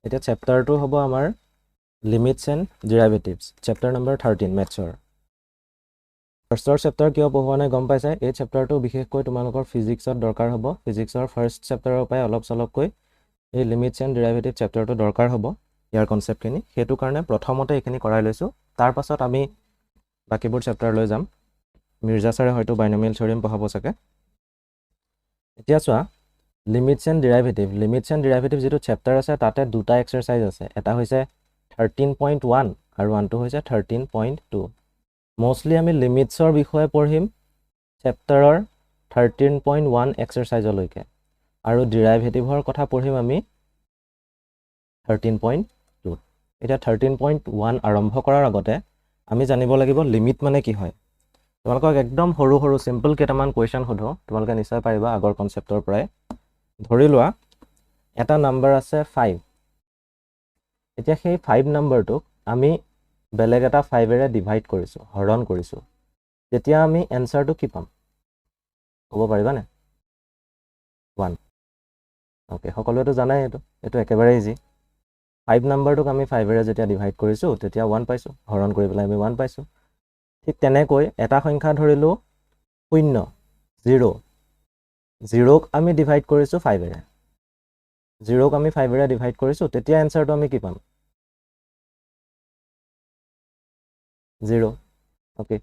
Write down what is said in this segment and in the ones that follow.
এতিয়া চেপ্টাৰটো হ'ব আমাৰ limits and derivatives chapter number 13 মেথছৰ ফাৰ্ষ্টৰ চেপ্টাৰ কিয় পঢ়োৱা নাই গম পাইছে এই চেপ্টাৰটো বিশেষকৈ তোমালোকৰ ফিজিক্সত দৰকাৰ হ'ব ফিজিক্সৰ ফাৰ্ষ্ট চেপ্টাৰৰ পৰাই অলপ চলপকৈ এই লিমিটছ এণ্ড ডেৰিভেটিভ চেপ্টাৰটো দৰকাৰ হ'ব ইয়াৰ কনচেপ্টখিনি সেইটো কাৰণে প্ৰথমতে এইখিনি কৰাই লৈছোঁ তাৰ পাছত আমি বাকিবোৰ চেপ্টাৰ লৈ যাম মিৰ্জা ছাৰে হয়তো বাইনমিয়েল থিয়ৰেম পঢ়াব চাগে এতিয়া চোৱা লিমিটছ এণ্ড ডেৰিভেটিভ যিটো চেপ্টাৰ আছে তাতে দুটা এক্সাৰচাইজ আছে এটা হৈছে 13.1 আৰু আনটো হৈছে 13.2 মোষ্টলি আমি লিমিটছৰ বিষয়ে পঢ়িম চেপ্টাৰৰ 13.1 এক্সাৰচাইজলৈকে আৰু ডেৰিভেটিভৰ কথা পঢ়িম আমি 13.2 এতিয়া 13.1 আৰম্ভ কৰাৰ আগতে আমি জানিব লাগিব লিমিট মানে কি হয় তোমালোকক একদম সৰু সৰু সিম্পল কেইটামান কুৱেশ্যন সোধো তোমালোকে নিশ্চয় পাৰিবা আগৰ কনচেপ্টৰ পৰাই ধৰি লোৱা এটা নাম্বাৰ আছে 5 এতিয়া সেই 5 নাম্বাৰটোক আমি বেলেগ এটা 5 এৰে ডিভাইড কৰিছো হৰণ কৰিছো তেতিয়া আমি এনসাৰটো কি পাম ক'ব পাৰিবা নে 1 ওকে সকলোৱেতো জানাই এটো একেবাৰে ইজি 5 নাম্বাৰটোক আমি 5 এৰে যেতিয়া ডিভাইড কৰিছো তেতিয়া 1 পাইছো হৰণ কৰি পেলাই আমি 1 পাইছো ঠিক তেনেকৈ এটা সংখ্যা ধৰিলো 0 0ক আমি ডিভাইড কৰিছো 5 এৰে 0ক আমি 5 এৰে ডিভাইড কৰিছো তেতিয়া এনসাৰটো আমি কি পাম 0 ওকে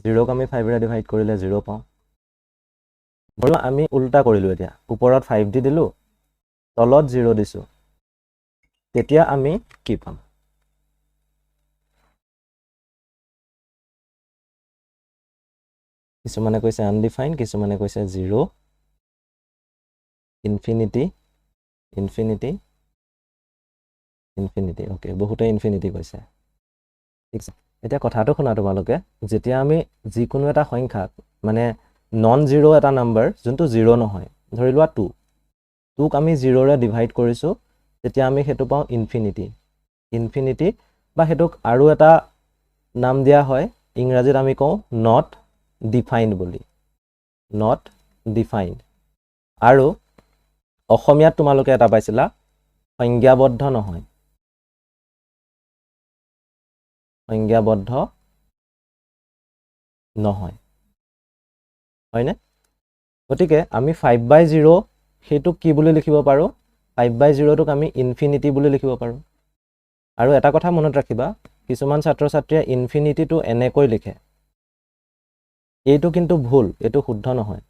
0ক আমি 5 এৰে ডিভাইড কৰিলে 0 পাওঁ বলো আমি উল্টা কৰিলো এতিয়া ওপৰত 5 দি দিলো তলত 0 দিছো তেতিয়া আমি কি পাম কিছুমানে কৈছে আনডিফাইন্ড কিছুমানে কৈছে 0 ইনফিনিটি ওকে বহুতে ইনফিনিটি কৈছে ঠিক আছে এতিয়া কথাটো শুনা তোমালোকে যেতিয়া আমি যিকোনো এটা সংখ্যাক মানে নন জিৰো এটা নাম্বাৰ যোনটো 0 নহয় ধৰি লোৱা 2 2ক আমি 0 ৰে ডিভাইড কৰিছো তেতিয়া আমি হেতু পাওঁ ইনফিনিটি বা হেতুক আৰু এটা নাম দিয়া হয় ইংৰাজীত আমি কওঁ নট ডিফাইন্ড বুলি নট ডিফাইন্ড আৰু অসমীয়াত তোমালোকে এটা পাইছিলা সংজ্ঞাবদ্ধ নহয় হয়নে গতিকে আমি 5/0 হেতুক কি বুলি লিখিব পাৰো 5/0 টোক আমি ইনফিনিটি বুলি লিখিব পাৰো আৰু এটা কথা মনত ৰাখিবা কিছুমান ছাত্ৰ ছাত্ৰীয়ে ইনফিনিটিটো এনেকৈ লিখে এইটো কিন্তু ভুল এইটো শুদ্ধ নহয়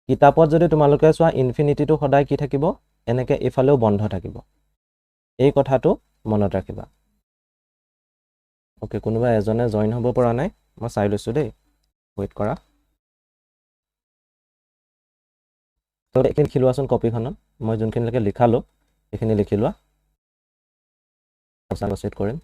কিতাপত যদি তোমালোকে চোৱা ইনফিনিটিটো সদায় কি থাকিব এনেকৈ এফালেও বন্ধ থাকিব এই কথাটো মনত ৰাখিবা ওকে কোনোবা এজনে জয়েন হ'ব পৰা নাই মই চাই লৈছো দেই ওয়েট কৰা তো এইখিনি লিখিলোৱাচোন কপিখনত মই যোনখিনিলৈকে লিখালো এইখিনি লিখিলোৱা চেট কৰিম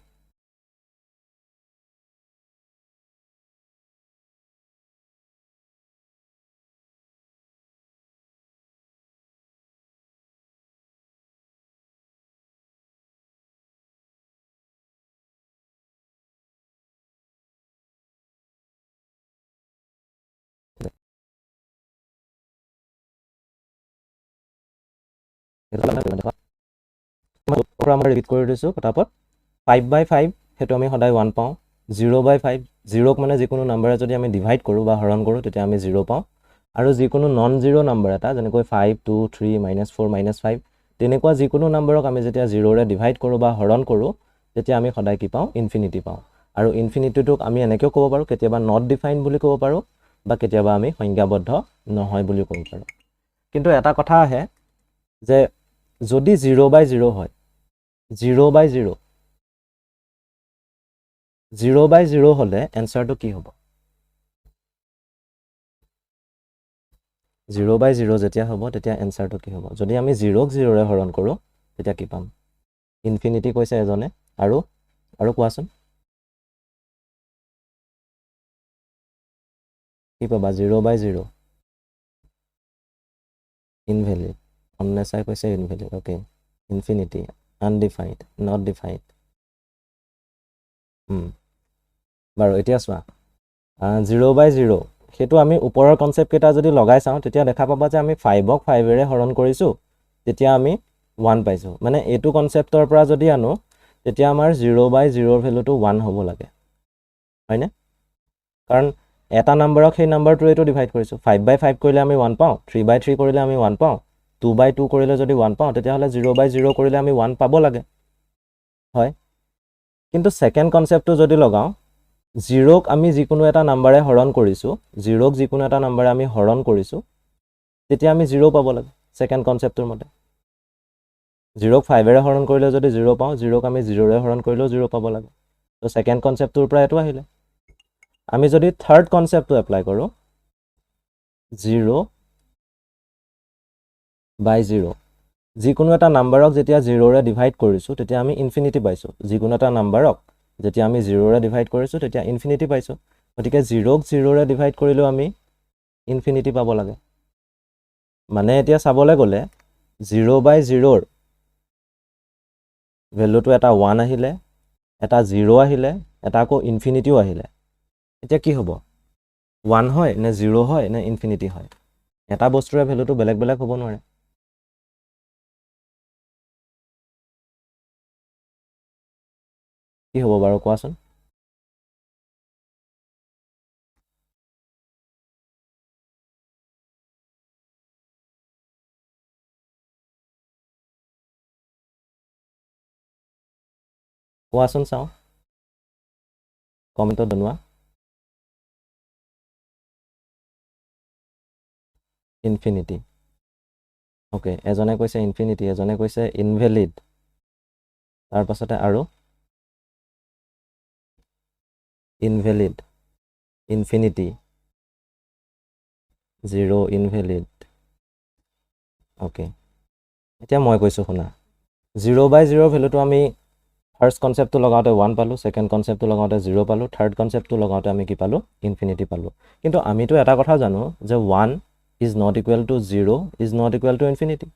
আমৰা ৰিপিট কৰি দিছো পটাপট 5/5 হেতু আমি সদায় 1 পাওঁ 0/5 0ক মানে যিকোনো নাম্বাৰে যদি আমি ডিভাইড কৰো বা হৰণ কৰো তেতিয়া আমি 0 পাওঁ আৰু যিকোনো নন জিৰো নাম্বাৰ এটা যেনেকৈ 5 2 3 -4 -5 তেনেকুৱা যিকোনো নাম্বাৰক আমি যেতিয়া 0 ৰে ডিভাইড কৰো বা হৰণ কৰো তেতিয়া আমি সদায় কি পাওঁ ইনফিনিটি পাওঁ আৰু ইনফিনিটিটোক আমি এনেকৈ ক'ব পাৰো কেতিয়াবা নট ডিফাইন্ড বুলি ক'ব পাৰো বা কেতিয়াবা আমি সংজ্ঞাবদ্ধ নহয় বুলি ক'ব পাৰো কিন্তু এটা কথা আহে যে যদি 0/0 হয় 0/0 হলে এনসাৰটো কি হ'ব 0/0 যেতিয়া হ'ব তেতিয়া এনসাৰটো কি হ'ব যদি আমি 0ক 0 ৰে হৰণ কৰো তেতিয়া কি পাম ইনফিনিটি কৈছে এজনে আৰু কোৱাচোন কি পাবা 0/0 ইনভ্যালিড অননেচাই কৈছে invalid okay infinity undefined not defined বাৰু এতিয়া চোৱা 0/0 হেতু আমি ওপৰৰ কনসেপ্ট কেটা যদি লগাই চাওঁ তেতিয়া দেখা পাবা যে আমি 5ক 5 এৰে হৰণ কৰিছো তেতিয়া আমি 1 পাইছোঁ মানে এইটো কনচেপ্টৰ পৰা যদি আনো তেতিয়া আমাৰ 0/0 ভ্যালুটো 1 হ'ব লাগে হয়নে কাৰণ এটা নম্বৰক সেই নম্বৰটোৱেটো ডিভাইড কৰিছো 5/5 কৰিলে আমি 1 পাওঁ 3/3 কৰিলে আমি 1 পাওঁ 2/2 কৰিলে যদি 1 পাওঁ তেতিয়াহলে 0/0 কৰিলে আমি 1 পাব লাগে হয় কিন্তু সেকেন্ড কনসেপ্টটো যদি লগাও 0ক আমি যিকোনো এটা নম্বৰে হৰণ কৰিছো 0ক যিকোনো এটা নম্বৰে আমি হৰণ কৰিছো তেতিয়া আমি 0 পাব লাগে সেকেন্ড কনসেপ্টৰ মতে 0ক 5 এৰে হৰণ কৰিলে যদি 0 পাওঁ 0ক আমি 0 এৰে হৰণ কৰিলেও 0 পাব লাগে তো সেকেন্ড কনসেপ্টৰ পৰা এটো আহিলে আমি যদি থাৰ্ড কনসেপ্টটো এপ্লাই কৰো 0/0 যিকোনো এটা নম্বৰক যেতিয়া 0 ৰে ডিভাইড কৰিছো তেতিয়া আমি ইনফিনিটি পাইছো যিকোনো এটা নম্বৰক যেতিয়া আমি 0 ৰে ডিভাইড কৰিছো তেতিয়া ইনফিনিটি পাইছো গতিকে 0ক 0 ৰে ডিভাইড কৰিলেও আমি ইনফিনিটি পাব লাগে মানে এতিয়া চাবলৈ গলে 0/0 ভ্যালুটো এটা 1 আহিলে এটা 0 আহিলে এটা আকৌ ইনফিনিটিও আহিলে এতিয়া কি হ'ব 1 হয় নে 0 হয় নে ইনফিনিটি হয় এটা বস্তুৰে ভ্যালুটো বেলেগ বেলেগ হ'ব নোৱাৰে কি হ'ব বাৰু কোৱাচোন কোৱাচোন চাও কমেন্টত জনোৱা ইনফিনিটি ওকে এজনে কৈছে ইনফিনিটি এজনে কৈছে ইনভ্যালিড তাৰ পাছতে আৰু ইনভ্যালিড ইনফিনিটি 0 ইনভ্যালিড ওকে এতিয়া মই কৈছো শুনা 0/0 ভ্যালুটো আমি ফার্স্ট কনসেপ্টটো লগাওতে 1 পালো সেকেন্ড কনসেপ্টটো লগাওতে 0 পালো থার্ড কনসেপ্টটো লগাওতে আমি কি পালো ইনফিনিটি পালো কিন্তু আমিতো এটা কথা জানো যে 1 is not equal to 0 is not equal to infinity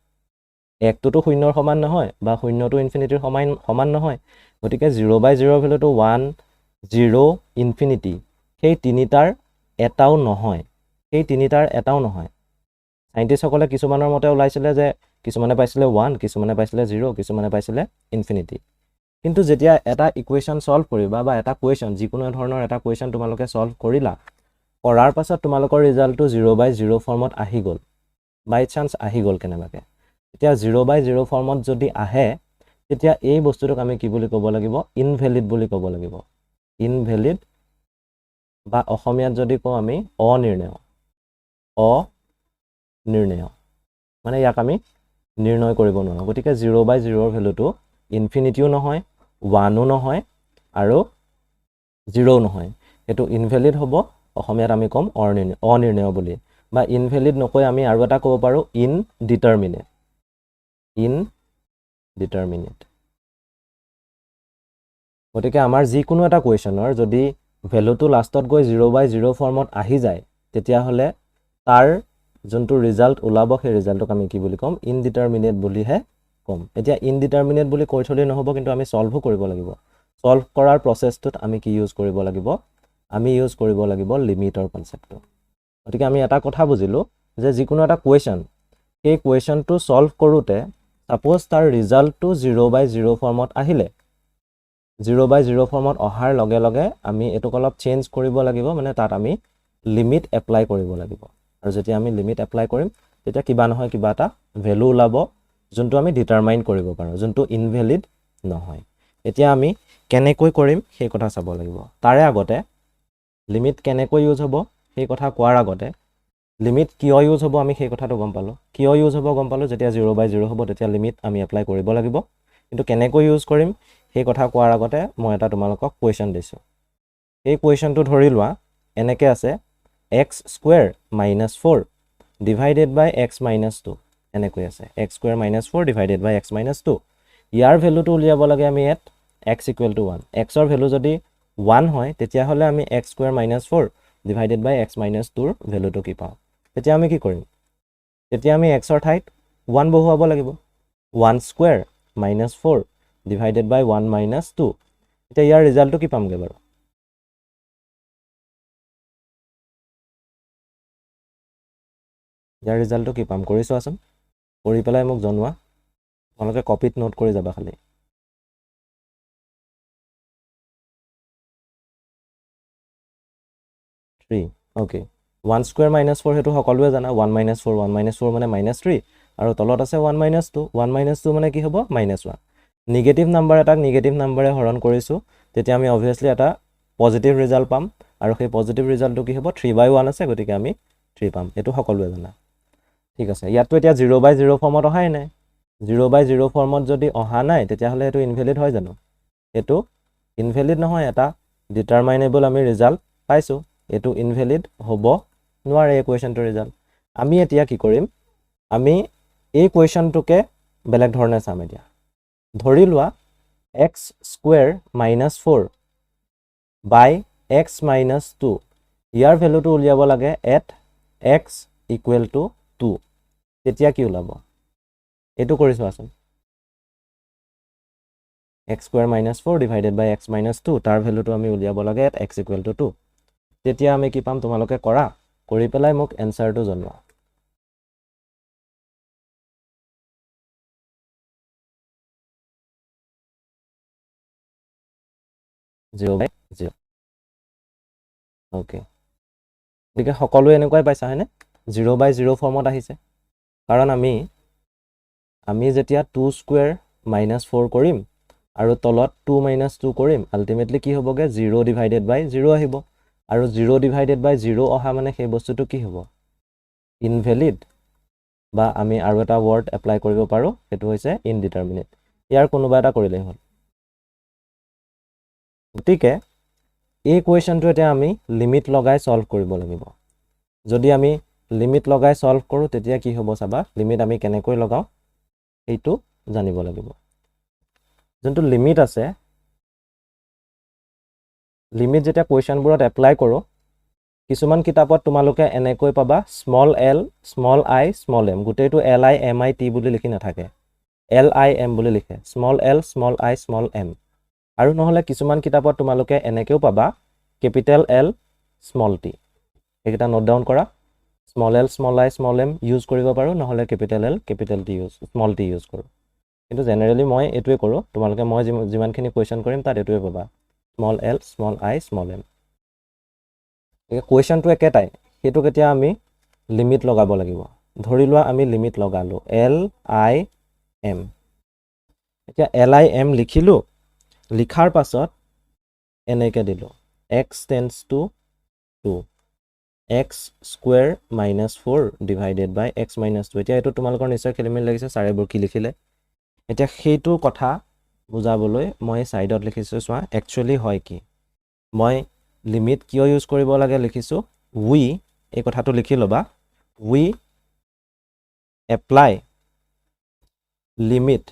একটোটো শূন্যৰ সমান নহয় বা শূন্যটো ইনফিনিটিৰ সমান নহয় গতিকে 0/0 ভ্যালুটো 1 0 ইনফিনিটি সেই তিনিটাৰ এটাও নহয় সেই তিনিটাৰ এটাও নহয় সাইন্টিষ্টসকলে কিছুমানৰ মতে ওলাইছিলে যে কিছুমানে পাইছিলে 1 কিছুমানে পাইছিলে 0 কিছুমানে পাইছিলে ইনফিনিটি কিন্তু যেতিয়া এটা ইকুৱেশ্যন সলভ কৰিবা বা এটা কুৱেশ্যন যিকোনো ধৰণৰ এটা কুৱেশ্যন তোমালোকে সলভ কৰিলা কৰাৰ পাছত তোমালোকৰ ৰিজাল্টটো 0/0 ফৰ্মত আহি গল বাই চান্স আহি গল কেনেবাকে এতিয়া 0/0 ফৰ্মত যদি আহে তেতিয়া এই বস্তুটোক আমি কি বুলি ক'ব লাগিব ইনভ্যালিড বুলি ক'ব লাগিব ইনভ্যালিড বা অসমীয়াত যদি কওঁ আমি অনিৰ্ণেয় মানে ইয়াক আমি নিৰ্ণয় কৰিব নোৱাৰো গতিকে 0/0 ভ্যালুটো ইনফিনিটিও নহয় 1ও নহয় আৰু 0ও নহয় এটো ইনভ্যালিড হ'ব অসমীয়াত আমি কম অনিৰ্ণেয় বুলি বা ইনভ্যালিড নকৈ আমি আৰু এটা ক'ব পাৰো ইনডিটাৰমিনেট গতিকে আমাৰ যিকোনো এটা কুৱেশ্যনৰ যদি ভ্যালুটো লাষ্টত গৈ 0/0 ফৰ্মত আহি যায় তেতিয়া হলে তাৰ যোনটো ৰিজাল্ট ওলাব সেই ৰিজাল্টক আমি কি বুলি কম ইনডিটাৰমিনেট বুলিহে কম এতিয়া ইনডিটাৰমিনেট বুলি কৈ থলে নহব কিন্তু আমি সলভো কৰিব লাগিব সলভ কৰাৰ প্ৰসেছটোত আমি কি ইউজ কৰিব লাগিব আমি ইউজ কৰিব লাগিব লিমিটৰ কনসেপ্টটো গতিকে আমি এটা কথা বুজিলো যে যিকোনো এটা কুৱেশ্যন সেই কুৱেশ্যনটো সলভ কৰোতে সাপোজ তাৰ ৰিজাল্টটো 0/0 ফৰ্মত আহিলে 0/0 ফৰ্মত অহাৰ লগে লগে আমি এটোক অলপ চেঞ্জ কৰিব লাগিব মানে তাত আমি লিমিট এপ্লাই কৰিব লাগিব আৰু যেতিয়া আমি লিমিট এপ্লাই কৰিম তেতিয়া কিবা নহয় কিবা এটা ভ্যালু ওলাব যোনটো আমি ডিটাৰমাইন কৰিব পাৰো যোনটো ইনভ্যালিড নহয় এতিয়া আমি কেনেকৈ কৰিম সেই কথা চাব লাগিব তাৰে আগতে লিমিট কেনেকৈ ইউজ হ'ব সেই কথা কোৱাৰ আগতে লিমিট কিয় ইউজ হ'ব আমি সেই কথাটো গম পালো কিয় ইউজ হ'ব গম পালো যেতিয়া 0/0 হ'ব তেতিয়া লিমিট আমি এপ্লাই কৰিব লাগিব কিন্তু কেনেকৈ ইউজ কৰিম সেই কথা কোৱাৰ আগতে মই এটা তোমালোকক কুৱেশ্যন দিছো এই কুৱেশ্যনটো ধৰি লোৱা এনেকৈ আছে x² - 4 divided by x - 2 এনেকৈ আছে x² - 4 divided by x - 2 ইয়াৰ ভ্যালুটো উলিয়াব লাগে আমি ইয়াত x = 1 x ৰ ভ্যালু যদি 1 হয় তেতিয়া হলে আমি x² - 4 divided by x - 2 ৰ ভ্যালুটো কি পাওঁ তেতিয়া আমি কি কৰিম তেতিয়া আমি x ৰ ঠাইত 1 বহুৱাব লাগিব 1² - 4 divided by 1 - 2 এতিয়া ইয়াৰ ৰিজাল্টটো কি পামগে বাৰু ইয়াৰ ৰিজাল্টটো কি পাম কৰি চোৱাচোন কৰি পেলাই মোক জনোৱা তোমালোকে কপিত নোট কৰি যাবা খালি 3 ওকে 1 স্কয়াৰ - 4 হেতু সকলোৱে জানা 1 - 4 1 - 4 মানে -3 আৰু তলত আছে 1 - 2 1 - 2 মানে কি হ'ব -1 নিগেটিভ নাম্বাৰ এটাক নিগেটিভ নাম্বাৰে হৰণ কৰিছো তেতিয়া আমি অবভিয়াসলি এটা পজিটিভ ৰিজাল্ট পাম আৰু সেই পজিটিভ ৰিজাল্টটো কি হ'ব 3/1 আছে গতিকে আমি 3 পাম এটো সকলোৱে জানা ঠিক আছে ইয়াতো এতিয়া 0/0 ফৰ্মত অহাই নাই 0/0 ফৰ্মত যদি অহা নাই তেতিয়া হলে এটো ইনভ্যালিড হয় জানো এটো ইনভ্যালিড নহয় এটা ডিটাৰমাইনেবল আমি ৰিজাল্ট পাইছো এটো ইনভ্যালিড হ'ব নোৱাৰে এই কোৱেশ্চনটোৰ ৰিজাল্ট আমি এতিয়া কি কৰিম আমি এই কোৱেশ্চনটোকে বেলেগ ধৰণে চাম এতিয়া ধৰি লোৱা x স্কয়াৰ - 4 by x - 2 ইয়াৰ ভ্যালুটো উলিয়াব লাগে at x = 2 তেতিয়া কি ওলাব এটো কৰিছো আসন x square - 4 divided by x - 2 তাৰ ভ্যালুটো আমি উলিয়াব লাগে at x = 2 তেতিয়া আমি কি পাম তোমালোকে কৰা কৰি পেলাই মোক এনসাৰটো জনোৱা 0/0 ওকে গতিকে সকলোৱে এনেকুৱাই পাইছা হয়নে 0/0 ফৰ্মত আহিছে কাৰণ আমি যেতিয়া 2 স্কয়াৰ - 4 কৰিম আৰু তলত 2 - 2 কৰিম আলটিমেটলি কি হ'বগে 0/0 আহিব আৰু 0/0 অহা মানে সেই বস্তুটো কি হ'ব ইনভ্যালিড বা আমি আৰু এটা ওয়াৰ্ড এপ্লাই কৰিব পাৰো এটো হৈছে ইনডিটাৰমিনেট ইয়াৰ কোনোবা এটা কৰিলেই হ'ল গতিকে এই কোৱেশ্চনটো এতিয়া আমি লিমিট লগাই সলভ কৰিব লাগিব যদি আমি লিমিট লগাই সলভ কৰো তেতিয়া কি হ'ব চাবা লিমিট আমি কেনেকৈ লগাও এইটো জানিব লাগিব যোনটো লিমিট আছে লিমিট যেতিয়া কোৱেশ্চনবোৰত এপ্লাই কৰো কিছুমান কিতাপত তোমালোকে এনেকৈ পাবা small l small I small m গুটেইটো li mi t বুলি লিখি নাথাকে lim বুলি লিখে small l small I small m আৰু নহলে কিছুমান কিতাপত তোমালোকে এনেকেও পাবা কেপিটেল L স্মল t এটা নোট ডাউন কৰা small l small I small m use কৰিব পাৰো নহলে capital L capital t use small t use কৰো কিন্তু জেনাৰেলি মই এটোৱে কৰো তোমালোকে মই যিমানখিনি কোৱেশ্চন কৰিম তাত এটোৱে পাবা small l small I small m এই কোৱেশ্চনটো একেটাই হেতু কেতিয়া আমি লিমিট লগাব লাগিব ধৰি লোৱা আমি লিমিট লগালো l I m এতিয়া l I m লিখিলো লিখাৰ পাছত এনেকে দিলো x tends to 2 x square - 4 divided by x - 2 এতিয়া এটো তোমালোকৰ নিশ্চয় খেলিমেল লাগিছে চাৰেবোৰ কি লিখিলে এতিয়া হেতু কথা বুজাবলৈ মই সাইডত লিখিছো চোৱা একচুয়ালি হয় কি মই লিমিট কিয় ইউজ কৰিব লাগে লিখিছো we এই কথাটো লিখি লবা we apply limit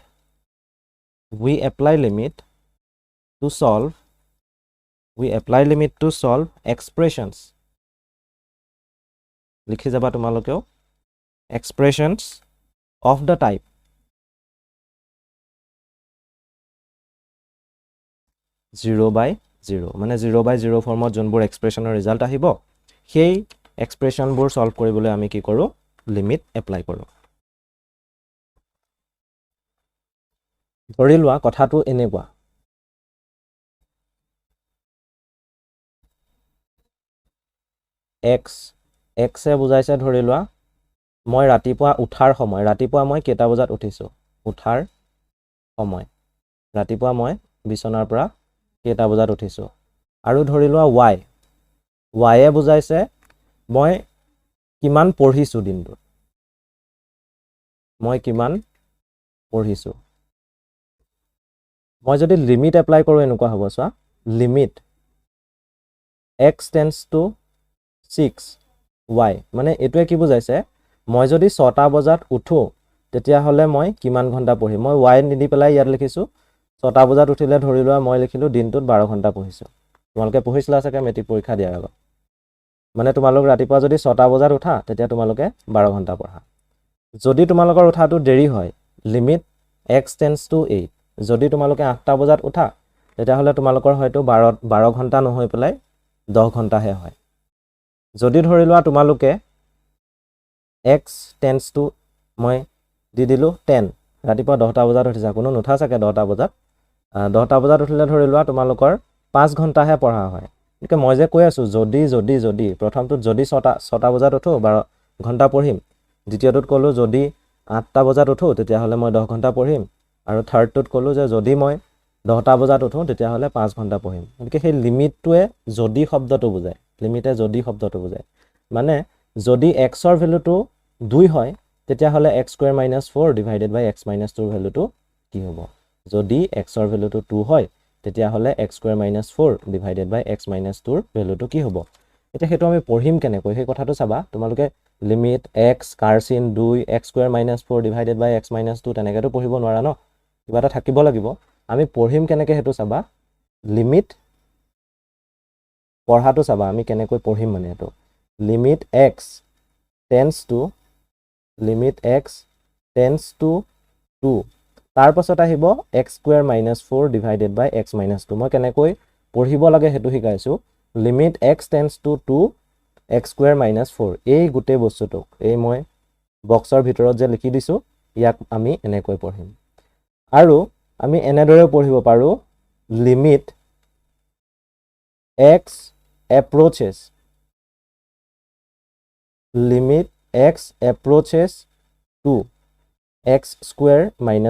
to solve expressions লিখি যাবা তোমালোকেও expressions of the type 0/0 মানে 0/0 ফৰ্মত যোনবোৰ এক্সপ্ৰেছনৰ ৰিজাল্ট আহিব সেই এক্সপ্ৰেছনবোৰ সলভ কৰিবলৈ আমি কি কৰো লিমিট এপ্লাই কৰো ধৰি লোৱা কথাটো এনেকুৱা x x এ বুজাইছে ধৰি লোৱা মই ৰাতিপুৱা উঠাৰ সময় ৰাতিপুৱা মই কেটা বজাত উঠিছো উঠাৰ সময় ৰাতিপুৱা মই বিছনাৰ পৰা কেটা বজাত উঠিছো আৰু ধৰি লোৱা y এ বুজাইছে মই কিমান পঢ়িছো দিনটো মই কিমান পঢ়িছো মই যদি লিমিট এপ্লাই কৰো এনেকুৱা হ'ব চোৱা limit x tends to 6 y মানে এটোৱে কি বুজাইছে মই যদি 6টা বজাত উঠো তেতিয়া হলে মই কিমান ঘন্টা পঢ়িম মই y নিদি পেলাই ইয়াত লিখিছো 6টা বজাত উঠিলে ধৰি লোৱা মই লিখিলো দিনটোত 12 ঘন্টা পঢ়িছো তোমালোকে পঢ়িছিলা চাগে মেট্ৰিক পৰীক্ষা দিয়াৰ আগত মানে তোমালোক ৰাতিপুৱা যদি 6টা বজাত উঠা তেতিয়া তোমালোকে 12 ঘন্টা পঢ়া যদি তোমালোকৰ উঠাটো দেৰি হয় লিমিট x tends to 8 যদি তোমালোকে 8টা বজাত উঠা তেতিয়া হলে তোমালোকৰ হয়তো 12 ঘন্টা নহয় পেলাই 10 ঘন্টাহে হয় যদি ধৰি লোৱা তোমালোকে x tends to মই দি দিলো 10 ৰাতিপুৱা 10টা বজাত উঠিছা, কোনো নুঠা চাগে 10টা বজাত। 10টা বজাত উঠিলে ধৰি লোৱা তোমালোকৰ 5 ঘণ্টাহে পঢ়া হয়। গতিকে মই যে কৈ আছোঁ যদি প্ৰথমটোত যদি 6টা বজাত উঠোঁ 12 ঘণ্টা পঢ়িম, দ্বিতীয়টোত ক'লোঁ যদি 8টা বজাত উঠোঁ তেতিয়াহ'লে মই 10 ঘণ্টা পঢ়িম, আৰু থাৰ্ডটোত ক'লোঁ যে যদি মই 10টা বজাত উঠোঁ তেতিয়াহ'লে 5 ঘণ্টা পঢ়িম। গতিকে সেই লিমিটটোৱে যদি শব্দটো বুজায়, লিমিটে যদি শব্দটো বুজায়। মানে যদি এক্সৰ ভেলুটো 2 হয় তেতিয়াহ'লে x² - 4 ডিভাইডেড বাই x - 2ৰ ভেলুটো কি হ'ব? যদি এক্সৰ ভেলুটো 2 হয় তেতিয়াহ'লে x² - 4 ডিভাইডেড বাই x - 2ৰ ভেলুটো কি হ'ব? এতিয়া সেইটো আমি পঢ়িম কেনেকৈ সেই কথাটো চাবা। তোমালোকে limit x কাৰচিন 2 x² - 4 divided by x - 2 তেনেকৈতো পঢ়িব নোৱাৰা ন, কিবা এটা থাকিব লাগিব। আমি পঢ়িম কেনেকৈ সেইটো চাবা। লিমিট পঢ়াটো চাবা আমি কেনেকৈ পঢ়িম, মানে এইটো লিমিট x টেন্স টু 2, তাৰ পাছত আহিব x² - 4 ডিভাইডেড বাই x - 2। মই কেনেকৈ পঢ়িব লাগে সেইটো শিকাইছোঁ। Limit x tends to 2 x² - 4, এই গোটেই বস্তুটোক এই মই বক্সৰ ভিতৰত যে লিখি দিছোঁ ইয়াক আমি এনেকৈ পঢ়িম। আৰু আমি এনেদৰে পঢ়িব পাৰোঁ limit x approaches to x²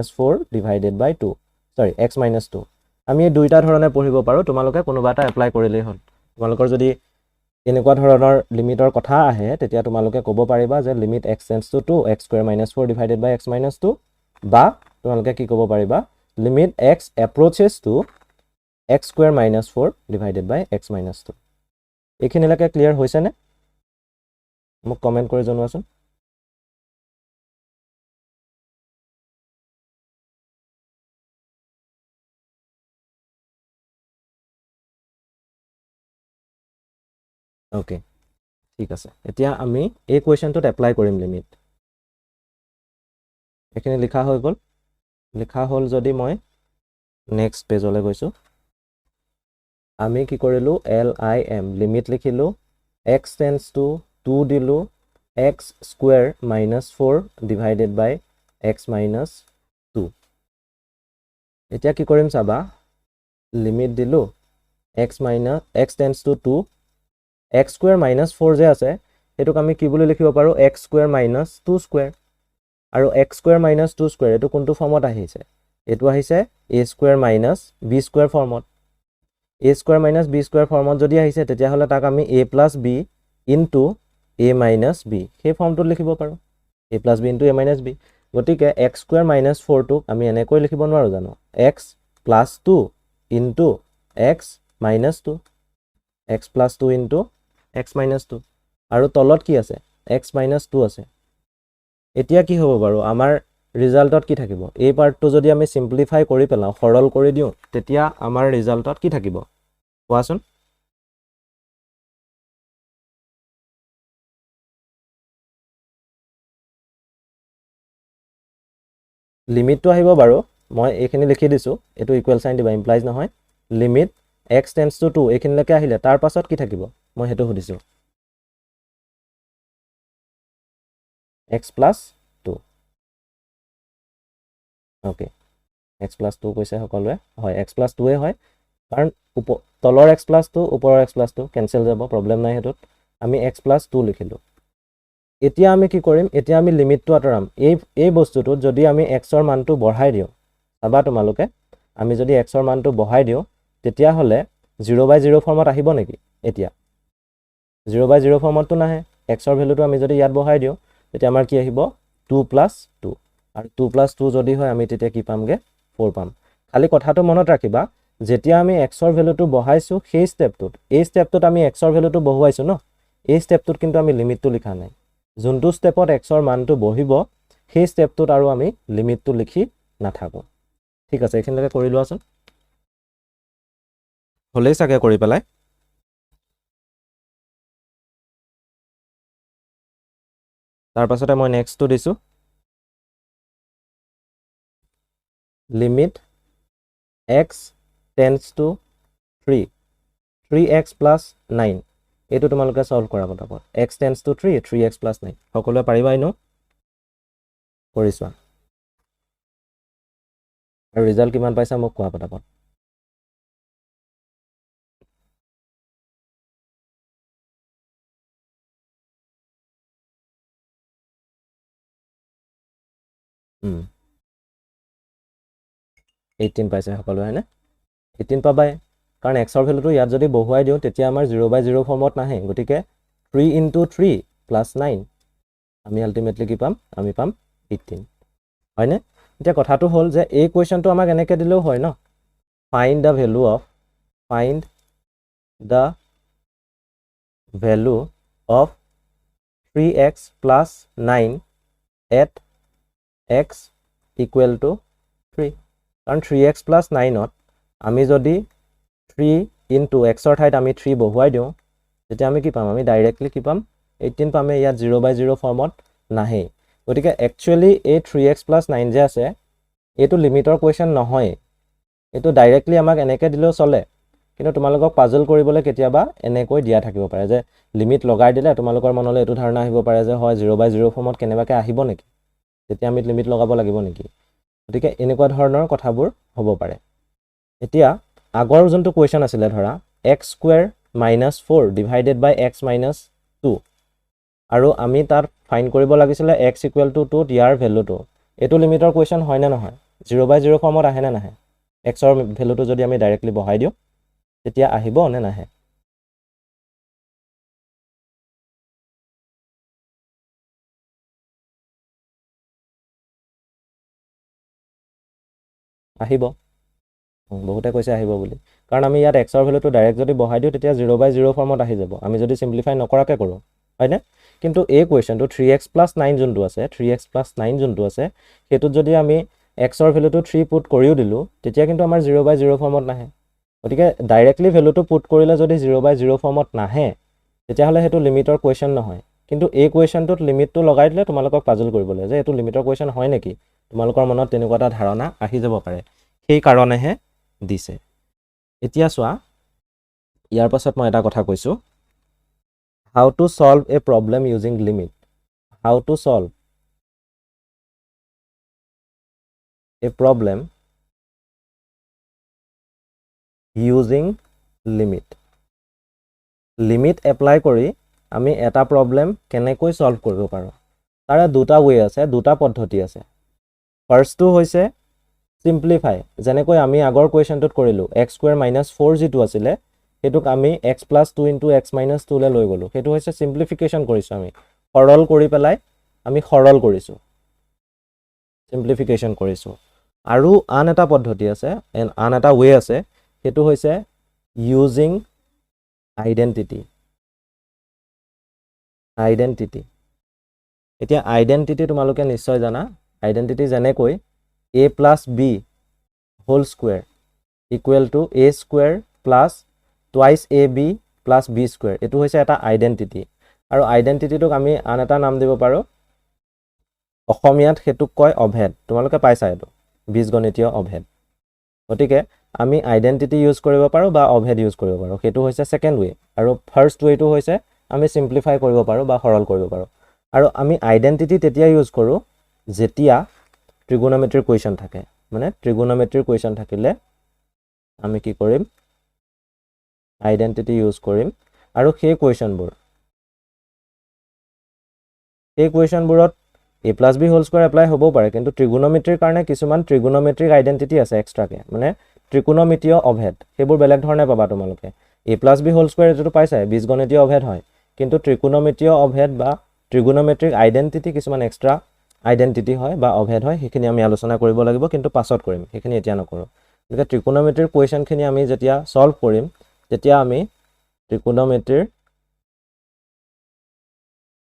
- 4 divided by 2, sorry x - 2। আমি এই দুইটা ধৰণে পঢ়িব পাৰোঁ, তোমালোকে কোনোবা এটা এপ্লাই কৰিলেই হ'ল। তোমালোকৰ যদি এনেকুৱা ধৰণৰ লিমিটৰ কথা আহে তেতিয়া তোমালোকে ক'ব পাৰিবা যে limit x tends to 2 x² - 4 divided by x - 2, বা তোমালোকে কি ক'ব পাৰিবা limit x approaches to x² - 4 divided by x - 2। এইখিনিলৈকে ক্লিয়াৰ হৈছেনে? মোক কমেণ্ট কৰি জনোৱাচোন। অ'কে, ঠিক আছে। এতিয়া আমি এই কুৱেশ্যনটোত এপ্লাই কৰিম লিমিট। এইখিনি লিখা হৈ গ'ল। লিখা হ'ল যদি মই নেক্সট পেজলৈ গৈছোঁ। আমি কি কৰিলোঁ LIM লিমিট লিখিলোঁ, x টেন্স টু 2 দিলোঁ, x² - 4 ডিভাইডেড বাই x - 2। এতিয়া কি কৰিম চাবা, লিমিট দিলোঁ x টেন্স টু 2, x² - 4 যে আছে সেইটোক আমি কি বুলি লিখিব পাৰোঁ x² - 2², আৰু x² - 2² এইটো কোনটো ফৰ্মত আহিছে? এইটো আহিছে a² - b² ফৰ্মত। a² - b² ফৰ্মত যদি আহিছে তেতিয়াহ'লে তাক আমি a + b into a - b সেই ফৰ্মটোত লিখিব পাৰোঁ, a + b into a - b। গতিকে x² - 4টোক আমি এনেকৈ লিখিব নোৱাৰোঁ জানো, x + 2 into x - 2, x + 2 into x - 2, আৰু তলত কি আছে x - 2 আছে। এতিয়া কি হ'ব বাৰু, আমাৰ ৰিজাল্টত কি থাকিব? এই পাৰ্টটো যদি আমি চিম্প্লিফাই কৰি পেলাওঁ, সৰল কৰি দিওঁ, তেতিয়া আমাৰ ৰিজাল্টত কি থাকিব কোৱাচোন? লিমিটটো আহিব বাৰু, মই এইখিনি লিখি দিছোঁ, এইটো ইকুৱেল চাইন দিবা, ইমপ্লাইজ নহয়। লিমিট x টেন্স টু 2 এইখিনিলৈকে আহিলে তাৰ পাছত কি থাকিব মই সেইটো সুধিছোঁ। x + 2, অ'কে, x + 2 কৈছে সকলোৱে, হয় x + 2 হয়, কাৰণ তলৰ x + 2 ওপৰৰ x + 2 কেঞ্চেল যাব, প্ৰব্লেম নাই সেইটোত। আমি x + 2 লিখিলোঁ। এতিয়া আমি কি কৰিম, এতিয়া আমি লিমিটটো আঁতৰাম। এই বস্তুটোত যদি আমি xৰ মানটো বঢ়াই দিওঁ, চাবা তোমালোকে, আমি যদি xৰ মানটো বঢ়াই দিওঁ তেতিয়াহ'লে 0/0 ফৰ্মত আহিব নেকি? এতিয়া 0/0 ফৰ্মতটো নাহে। xৰ ভেলুটো আমি যদি ইয়াত বঢ়াই দিওঁ তেতিয়া আমাৰ কি আহিব 2 + 2, আৰু 2 + 2 যদি হয় আমি তেতিয়া কি পামগৈ 4 পাম। খালি কথাটো মনত ৰাখিবা, যেতিয়া আমি xৰ ভেলুটো বঢ়াইছোঁ সেই ষ্টেপটোত, এই ষ্টেপটোত আমি xৰ ভেলুটো বঢ়ুৱাইছোঁ ন, এই ষ্টেপটোত কিন্তু আমি লিমিটটো লিখা নাই। যোনটো ষ্টেপত xৰ মানটো বঢ়িব সেই ষ্টেপটোত আৰু আমি লিমিটটো লিখি নাথাকোঁ। ঠিক আছে, এইখিনিলৈকে কৰি লোৱাচোন। হ'লেই চাগে কৰি পেলাই। তাৰপাছতে মই নেক্সটটো দিছোঁ, limit x tends two 3, 3x + 9। এইটো তোমালোকে সলভ কৰা পটাপট। x টেন্স টু 3, 3x + 9 সকলোৱে পাৰিবা এনেও কৰি চোৱা। আৰু ৰিজাল্ট কিমান পাইছা মোক কোৱা পটাপট হুম 18 পাইছে সকলোৱে হয়নে 18 পাবাই কাৰণ x ৰ ভ্যালুটো ইয়াত যদি বহুৱাই দিও তেতিয়া আমাৰ 0/0 ফৰ্মত নাহে গতিকে 3 * 3 + 9 আমি আলটিমেটলি কি পাম আমি পাম 18 হয়নে এতিয়া কথাটো হ'ল যে এই কোৱেশ্চনটো আমাক এনেকৈ দিলেও হয় ন find the value of 3x + 9 at x = 3 কাৰণ 3x + 9ত আমি যদি 3 * x ৰ ঠাইত আমি 3 বহুৱাই দিওঁ তেতিয়া আমি কি পাম আমি ডাইৰেক্টলি কি পাম 18 পামে ইয়াত 0/0 ফৰ্মত নাহে গতিকে একচুয়ালি এই 3x + 9 যে আছে এইটো লিমিটৰ কোৱেশ্চন নহয় এইটো ডাইৰেক্টলি আমাক এনেকৈ দিলেও চলে কিন্তু তোমালোকক পাজল কৰিবলৈ কেতিয়াবা এনেকৈ দিয়া থাকিব পাৰে যে লিমিট লগাই দিলে তোমালোকৰ মনলৈ এইটো ধাৰণা আহিব পাৰে যে হয় 0/0 ফৰ্মত কেনেবাকৈ আহিব নেকি তেতিয়া আমি লিমিট লগাব লাগিব নেকি গতিকে এনেকুৱা ধৰণৰ কথাবোৰ হ'ব পাৰে এতিয়া আগৰ যোনটো কোৱেশ্চন আছিলে ধৰা x² - 4 / x - 2 আৰু আমি তাত ফাইন কৰিব লাগিছিলে x = 2 ইয়াৰ ভ্যালুটো এইটো লিমিটৰ কোৱেশ্চন হয় নে নহয় 0/0 ফৰ্মত আহে নে নাহে x ৰ ভ্যালুটো যদি আমি ডাইৰেক্টলি বহাই দিওঁ তেতিয়া আহিব নে নাহে আহিব বহুতে কৈছে আহিব বুলি কাৰণ আমি ইয়াত x ৰ ভ্যালুটো ডাইৰেক্ট যদি বহাই দিওঁ তেতিয়া 0/0 ফৰ্মত আহি যাব আমি যদি সিম্পলিফাই নকৰাকে কৰোঁ হয়নে কিন্তু এই কোৱেশ্চনটো 3x + 9 যোনটো আছে 3x + 9 যোনটো আছে হেতুত যদি আমি x ৰ ভ্যালুটো 3 পুট কৰিও দিলো তেতিয়া কিন্তু আমাৰ 0/0 ফৰ্মত নাহে গতিকে ডাইৰেক্টলি ভ্যালুটো পুট কৰিলে যদি 0/0 ফৰ্মত নাহে তেতিয়াহ'লে হেতু লিমিটৰ কোৱেশ্চন নহয় কিন্তু এই কোৱেশ্চনটোত লিমিটটো লগাই দিলে তোমালোকক পাজল কৰিবলৈ যে এটো লিমিটৰ কোৱেশ্চন হয় নেকি তোমালোকৰ মনত তেনেকুৱা এটা ধাৰণা আহি যাব পাৰে সেই কাৰণেহে দিছে এতিয়া চোৱা ইয়াৰ পাছত মই এটা কথা কৈছো how to solve a problem using limit how to solve a problem using limit limit apply কৰি আমি এটা problem কেনেকৈ solve কৰিব পাৰো তাৰে দুটা way আছে দুটা পদ্ধতি আছে ফাৰ্স্ট টো হৈছে simplify যেনেকৈ আমি আগৰ কোৱেশ্চনটোত কৰিলো x² - 4 যেটো আছিলে হেতুক আমি x + 2 * x - 2 লে লৈ গলো হেতু হৈছে সিম্পলিফিকেশন কৰিছো আমি সৰল কৰি পেলাই আমি সৰল কৰিছো সিম্পলিফিকেশন কৰিছো আৰু আন এটা পদ্ধতি আছে আন এটা way আছে হেতু হৈছে using identity এতিয়া আইডেন্টিটি তোমালোকে নিশ্চয় জানা আইডেন্টিটি যেনেকৈ a + b whole square equal to a² plus twice ab plus b² এটো হৈছে এটা আইডেন্টিটি আৰু আইডেন্টিটিটোক আমি আন এটা নাম দিব পাৰো অসমীয়াত হেতুক কয় অভেদ তোমালোকে পাইছা এটো বীজগণিতীয় অভেদ গতিকে আমি আইডেন্টিটি ইউজ কৰিব পাৰো বা অভেদ ইউজ কৰিব পাৰো হেতু হৈছে সেকেন্ড ওয়ে আৰু ফাৰ্স্ট ওয়েটো হৈছে আমি সিম্পলিফাই কৰিব পাৰো বা সৰল কৰিব পাৰো আৰু আমি আইডেন্টিটি তেতিয়া ইউজ কৰো যেতিয়া ট্ৰিগোনোমেট্ৰি কোৱেশ্চন থাকে মানে ট্ৰিগোনোমেট্ৰি কোৱেশ্চন থাকিলে আমি কি কৰিম আইডেন্টিটি ইউজ কৰিম আৰু সেই কোৱেশ্চনবোৰত a + b whole square apply হ'ব পাৰে কিন্তু ট্ৰিগোনোমেট্ৰিৰ কাৰণে কিছুমান ট্ৰিগোনোমেট্ৰিক আইডেন্টিটি আছে এক্সট্ৰাকে মানে ত্ৰিকোণমিতীয় অভেদ সেইবোৰ বেলেগ ধৰণে পাবা তোমালোকে a + b whole square যেটো পাইছা বীজগণিতীয় অভেদ হয় কিন্তু ত্ৰিকোণমিতীয় অভেদ বা ট্ৰিগোনোমেট্ৰিক আইডেন্টিটি কিছুমান এক্সট্ৰা আইডেন্টিটি হয় বা অভেদ হয় সেইখিনি আমি আলোচনা কৰিব লাগিব কিন্তু পাছত কৰিম সেইখিনি এতিয়া নকৰো গতিকে ত্ৰিকোণমিতিৰ কোৱেশ্চনখিনি আমি যেতিয়া সলভ কৰিম তেতিয়া আমি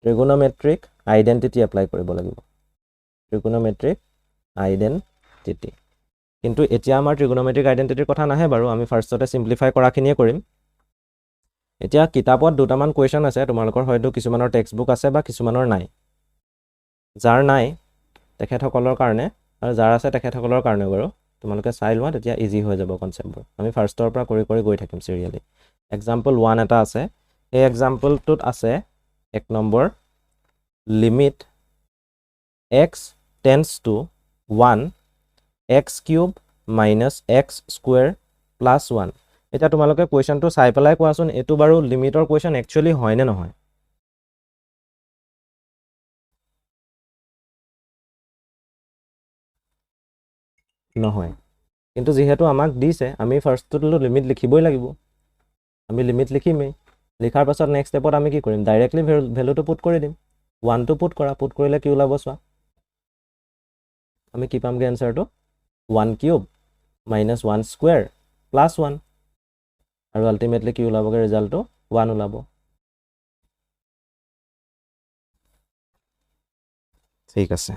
ট্ৰিগোনোমেট্ৰিক আইডেন্টিটি এপ্লাই কৰিব লাগিব ট্ৰিগোনোমেট্ৰিক আইডেন্টিটি কিন্তু এতিয়া আমাৰ ট্ৰিগোনোমেট্ৰিক আইডেন্টিটিৰ কথা নাহে বাৰু আমি ফাৰ্ষ্টতে সিম্পলিফাই কৰাখিনিয়ে কৰিম এতিয়া কিতাপত দুটামান কোৱেশ্চন আছে তোমালোকৰ হয়তো কিছুমানৰ টেক্সট বুক আছে বা কিছুমানৰ নাই যাৰ নাই তেখেতসকলৰ কাৰণে আৰু যাৰ আছে তেখেতসকলৰ কাৰণে বাৰু তোমালোকে চাই লোৱা তেতিয়া ইজি হৈ যাব কনসেপ্টবোৰ আমি ফাৰ্ষ্টৰ পৰা কৰি কৰি গৈ থাকিম সিৰিয়ালি এক্সাম্পল 1 এটা আছে এই এক্সাম্পলটোত আছে এক number limit x tends to 1 x cube minus x square plus 1 এতিয়া তোমালোকে কুৱেশ্যনটো চাই পেলাই কোৱাচোন এইটো বাৰু লিমিটৰ কুৱেশ্যন একচুৱেলি হয় নে নহয় নহয় কিন্তু যেহেতু আমাক দিছে আমি ফাৰ্ষ্টটো লিমিট লিখিবই লাগিব আমি লিমিট লিখিমেই লিখাৰ পাছত নেক্সট ষ্টেপত আমি কি কৰিম ডাইৰেক্টলি ভেলুটো পুট কৰি দিম 1টো পুট কৰিলে কি ওলাব চোৱা আমি কি পামগৈ এনচাৰটো 1 কিউব মাইনাছ 1 স্কুৱেৰ প্লাছ 1 আৰু আল্টিমেটলি কি ওলাবগৈ ৰিজাল্টটো 1 ওলাব ঠিক আছে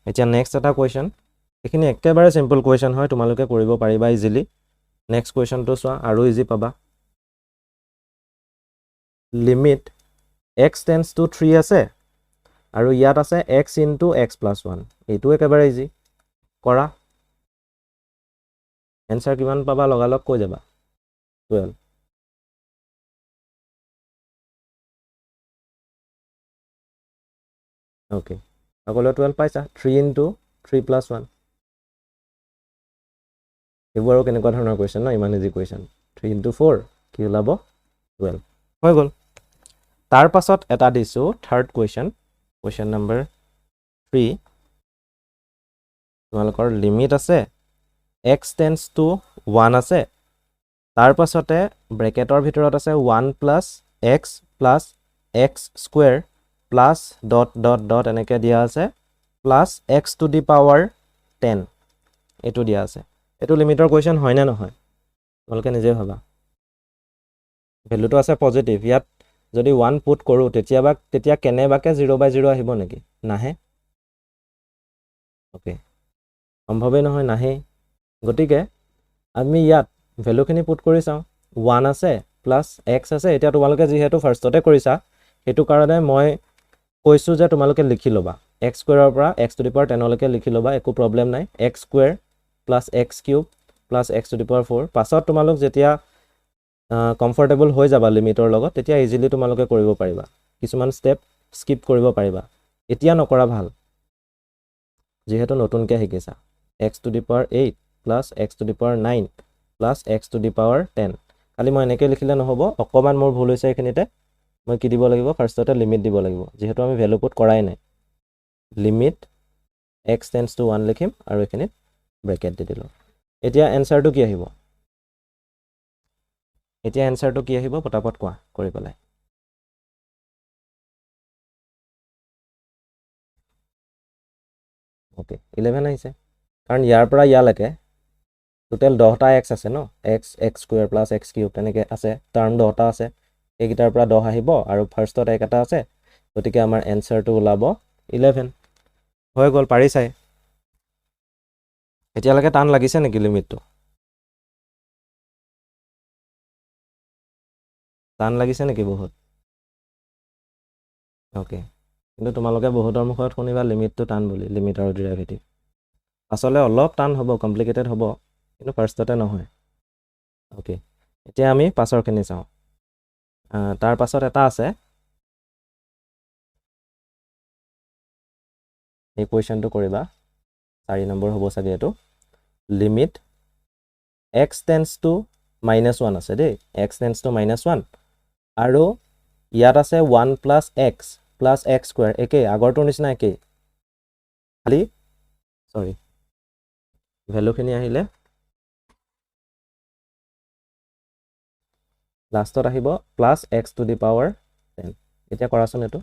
এতিয়া নেক্সট এটা কুৱেশ্যন এইখিনি একেবাৰে চিম্পল কুৱেশ্যন হয় তোমালোকে কৰিব পাৰিবা ইজিলি নেক্সট কুৱেশ্যনটো চোৱা আৰু ইজি পাবা লিমিট x টেন্স টু 3 আছে আৰু ইয়াত আছে x ইনটু x প্লাছ 1 এইটো একেবাৰে ইজি কৰা এনচাৰ কিমান পাবা লগালগ কৈ যাবা 12 অ'কে সকলোৱে 12 পাইছা 3 ইনটু 3 প্লাছ 1 এইবোৰ আৰু কেনেকুৱা ধৰণৰ কুৱেশ্যন ন ইমান ইজি কুৱেশ্যন 3 ইনটু 4 কি ওলাব 12 হৈ গ'ল তাৰ পাছত এটা দিছোঁ থাৰ্ড কুৱেশ্যন নম্বৰ 3 তোমালোকৰ লিমিট আছে x টেন্স টু 1 আছে তাৰ পাছতে ব্ৰেকেটৰ ভিতৰত আছে 1 plus x plus x square plus dot dot dot এনেকৈ দিয়া আছে plus x to the power 10 এইটো দিয়া আছে এইটো লিমিটৰ কুৱেশ্যন হয় নে নহয় তোমালোকে নিজে ভাবা ভেলুটো আছে পজিটিভ ইয়াত যদি 1 পুট কৰোঁ তেতিয়া কেনেবাকৈ 0/0 আহিব নেকি নাহে অ'কে সম্ভৱেই নহয় নাহেই গতিকে আমি ইয়াত ভেলুখিনি পুট কৰি চাওঁ 1 আছে প্লাছ x আছে এতিয়া তোমালোকে যিহেতু ফাৰ্ষ্টতে কৰিছা সেইটো কাৰণে মই কৈছোঁ যে তোমালোকে লিখি ল'বা x স্কুৱেৰৰ পৰা x টু দি পাৱাৰ 10 লৈকে লিখি ল'বা একো প্ৰব্লেম নাই x square plus x cube plus x to the power 4 পাছত তোমালোক যেতিয়া কমফৰ্টেবল হৈ যাবা লিমিটৰ লগত তেতিয়া ইজিলি তোমালোকে কৰিব পাৰিবা কিছুমান ষ্টেপ স্কিপ কৰিব পাৰিবা এতিয়া নকৰা ভাল যিহেতু নতুনকৈ শিকিছা x to the power 8 plus x to the power 9 plus x to the power 10 খালি মই এনেকৈ লিখিলে নহ'ব অকণমান মোৰ ভুল হৈছে এইখিনিতে মই কি দিব লাগিব ফাৰ্ষ্টতে লিমিট দিব লাগিব যিহেতু আমি ভেলু পুট কৰাই নাই লিমিট x টেন্স টু 1 লিখিম আৰু এইখিনিত ব্ৰেকেট দি দিলোঁ এতিয়া এনচাৰটো কি আহিব পটাপট কোৱা কৰি পেলাই অ'কে 11 আহিছে কাৰণ ইয়াৰ পৰা ইয়ালৈকে টোটেল 10টা x আছে ন x square plus x cube তেনেকৈ আছে টাৰ্ম 10টা আছে এইকেইটাৰ পৰা 10 আহিব আৰু ফাৰ্ষ্টত এক এটা আছে গতিকে আমাৰ এনচাৰটো ওলাব 11 হৈ গ'ল পাৰি চাই এতিয়ালৈকে টান লাগিছে নেকি লিমিটটো টান লাগিছে নেকি বহুত অ'কে কিন্তু তোমালোকে বহুতৰ মুখত শুনিবা লিমিটটো টান বুলি লিমিট আৰু ডেৰিভেটিভ আচলতে অলপ টান হ'ব কমপ্লিকেটেড হ'ব কিন্তু ফাৰ্ষ্টতে নহয় অ'কে এতিয়া আমি পাছৰখিনি চাওঁ তাৰ পাছত এটা আছে এই কুৱেশ্যনটো কৰিবা 4 নম্বৰ হ'ব চাগে এইটো লিমিট x টেন্স টু -1 আছে দেই x টেন্স টু -1 আৰু ইয়াত আছে 1 plus x plus x square একেই আগৰটোৰ নিচিনা একেই খালি সৰি ভেলুখিনি আহিলে লাষ্টত আহিব plus x to the power 10 এতিয়া কৰাচোন এইটো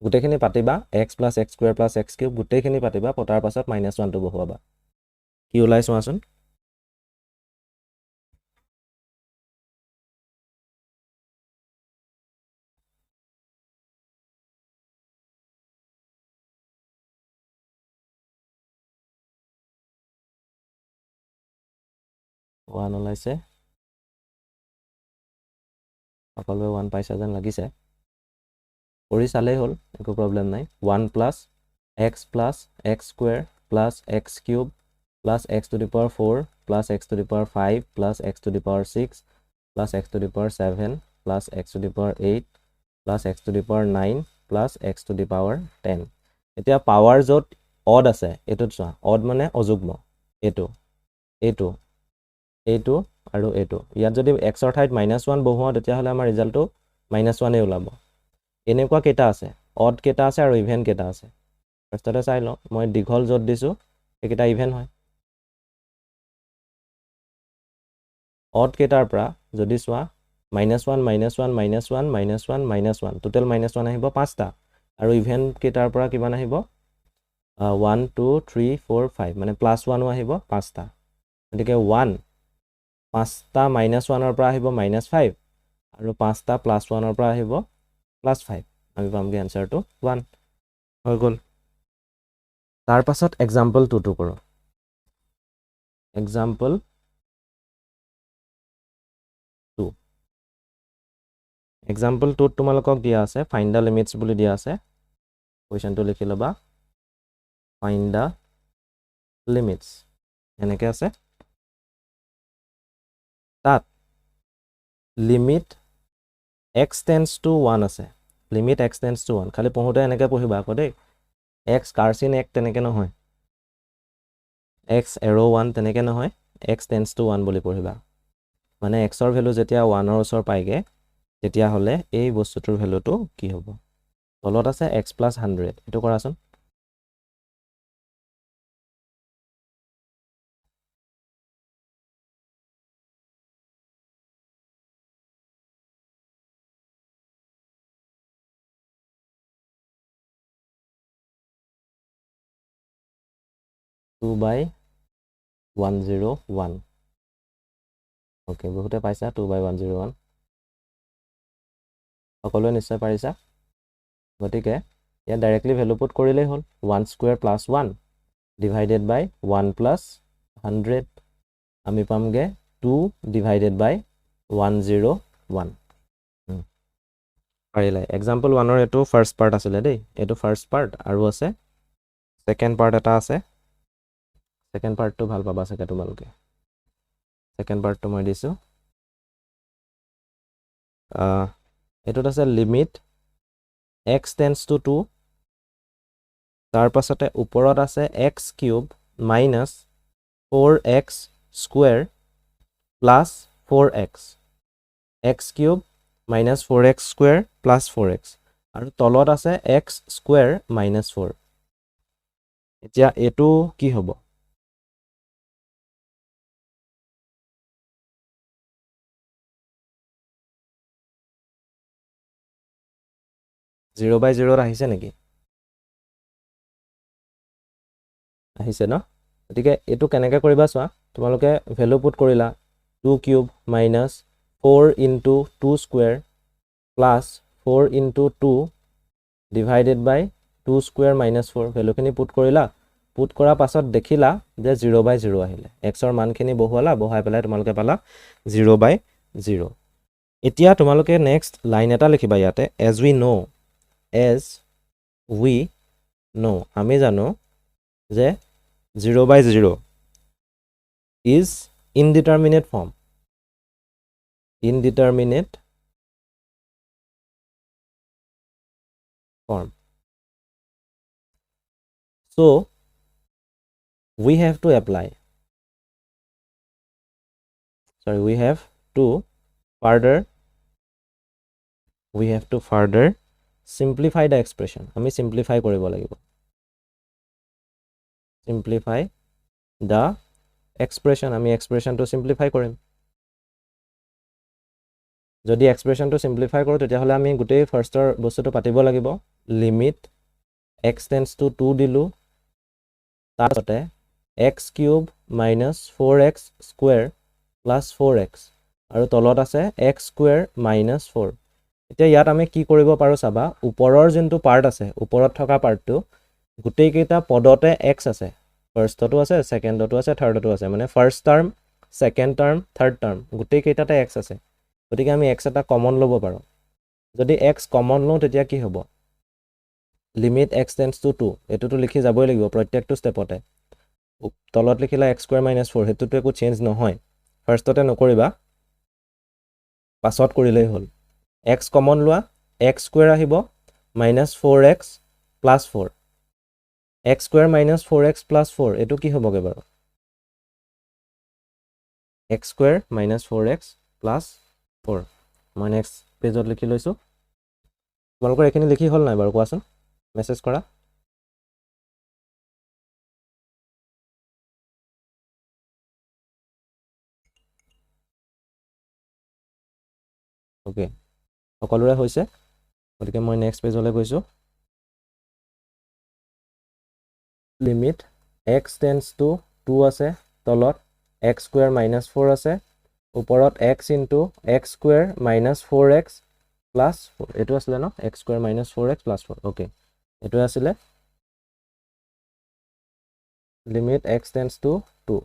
গোটেইখিনি পাতিবা x plus x square plus x cube গোটেইখিনি পাতিবা পতাৰ পাছত -1টো বহুৱাবা কি ওলাই চোৱাচোন ওৱান ওলাইছে সকলোৱে 1 পাইছা যেন লাগিছে কৰি চালেই হ'ল একো প্ৰব্লেম নাই 1 plus x plus x square plus x cube plus x to the power 4 plus x to the power 5 plus x to the power 6 plus x to the power 7 plus x to the power 8 plus x to the power 9 plus x to the power 10 এতিয়া power য'ত odd আছে এটোত চোৱা odd মানে অযুগ্ম এটো এটো এটো আৰু এটো ইয়াত যদি x ৰ ঠাইত -1 বহুৱা তেতিয়াহলে আমাৰ ৰিজাল্টটো -1 এ ওলাব এনেকুৱা কেইটা আছে অড কেইটা আছে আৰু ইভেন কেইটা আছে ফাৰ্ষ্টতে চাই লওঁ মই দীঘল য'ত দিছো এইকেইটা ইভেন হয় অড কেইটাৰ পৰা যদি চোৱা -1 -1 -1 -1 -1 টোটেল -1 আহিব 5টা আৰু ইভেন কেইটাৰ পৰা কিমান আহিব 1 2 3 4 5 মানে +1 আহিব 5টা গতিকে 1 5টা -1ৰ পৰা আহিব -5 আৰু 5টা +1ৰ পৰা আহিব +5 আমি পামগে আনসাৰটো 1 হৈ গ'ল তাৰ পাছত এক্সাম্পল 2 টো কৰো এক্সাম্পল 2 এক্সাম্পল 2 তোমালোকক দিয়া আছে ফাইন্ড দা লিমিটস বুলি দিয়া আছে কোৱেশ্চনটো লিখি লবা ফাইন্ড দা লিমিটস এনেকৈ আছে তাত লিমিট x টেন্ডস টু 1 আছে লিমিট x টেন্ডস টু 1 খালি পঢ়োতে এনেকৈ পঢ়িবা আকৌ দেই x কাৰ্চিন 1 তেনেকৈ নহয় x এৰো 1 তেনেকৈ নহয় x টেন্ডস টু 1 বুলি পঢ়িবা মানে x ৰ ভ্যালু যেতিয়া 1 ৰ ওচৰ পাইগে তেতিয়া হলে এই বস্তুটোৰ ভ্যালুটো কি হ'ব তলত আছে x + 100 এটো কৰাচোন 2/101 ওকে বহুতে পাইছা 2/101 সকলোৱে নিশ্চয় পাৰিছা গতিকে ইয়াত ডাইৰেক্টলি ভ্যালু পুট কৰিলেই হ'ল 1 স্কয়াৰ + 1 ডিভাইডেড বাই 1 + 100 আমি পামগে 2 ডিভাইডেড বাই 101 পাৰিলে এক্সাম্পল 1 ৰ এটো ফাৰ্স্ট পাৰ্ট আছিল দেই এটো ফাৰ্স্ট পাৰ্ট আৰু আছে সেকেন্ড পাৰ্ট এটা আছে সেকেন্ড পাৰ্টটো ভাল পাবা সকে তোমালোকে সেকেন্ড পাৰ্টটো মই দিছো এটোত আছে লিমিট x টেন্ডস টু 2 তাৰ পাছতে ওপৰত আছে x³ - 4x square plus 4x x³ - 4x square plus 4x আৰু তলত আছে x স্কয়াৰ - 4 এতিয়া এটো কি হ'ব 0/0 আহিছে নেকি আহিছে ন গতিকে এটো কেনেকৈ কৰিবা চোৱা তোমালোকে ভ্যালু পুট কৰিলা 2³ - 4 * 2 square plus 4 * 2 divided by 2 square - 4 ভ্যালুখিনি put কৰিলা পুট কৰা পাছত দেখিলা যে 0/0 আহিলে x ৰ মানখিনি বহুৱালা বহাই পেলাই তোমালোকে পালা 0/0 এতিয়া তোমালোকে নেক্সট লাইন এটা লিখিবা ইয়াতে as we know আমি জানো যে 0/0 is indeterminate form so we have to apply we have to further simplify the expression আমি simplify কৰিব লাগিব simplify the expression আমি expressionটো simplify কৰিম যদি expressionটো simplify কৰো তেতিয়াহলে আমি গোটেই ফাৰ্ষ্টৰ বস্তুটো পাতিব লাগিব limit x tends to 2 Dilu তাৰতে x³ - 4x square plus 4x আৰু তলত আছে x স্কয়াৰ - 4 এতিয়া ইয়াত আমি কি কৰিব পাৰো চাবা ওপৰৰ যোনটো পাৰ্ট আছে ওপৰত থকা পাৰ্টটো গোটেই কেইটা পদতে x আছে ফাৰ্ষ্টটো আছে সেকেন্ডটো আছে থাৰ্ডটো আছে মানে first term second term third term গোটেই কেইটাতে x আছে গতিকে আমি x এটা কমন লব পাৰো যদি x কমন লওঁ তেতিয়া কি হ'ব লিমিট x টেন্ডস টু 2 এটোটো লিখি যাবই লাগিব প্ৰত্যেকটো ষ্টেপতে তলত লিখিলা x স্কয়াৰ - 4 হেতুটো একো চেঞ্জ নহয় ফাৰ্ষ্টতে নকৰিবা পাছত কৰিলেই হ'ল x কমন লোৱা x স্কয়াৰ আহিব - 4x + 4 x square minus 4x plus 4 এটো কি হ'বগে বাৰু x square minus 4x plus 4 মই নেক্সট পেজত লিখি লৈছো তোমালোকৰ এখিনি লিখি হল নাই বাৰু কোৱাচোন মেছেজ কৰা ওকে সকলোৰে হৈছে গতিকে মই নেক্সট পেজলৈ গৈছো লিমিট x tends to 2 আছে তলত x square minus 4 আছে ওপৰত x into x square minus 4x plus 4 এটো আসলে ন x square minus 4x plus 4 okay এটো আসলে limit x tends to 2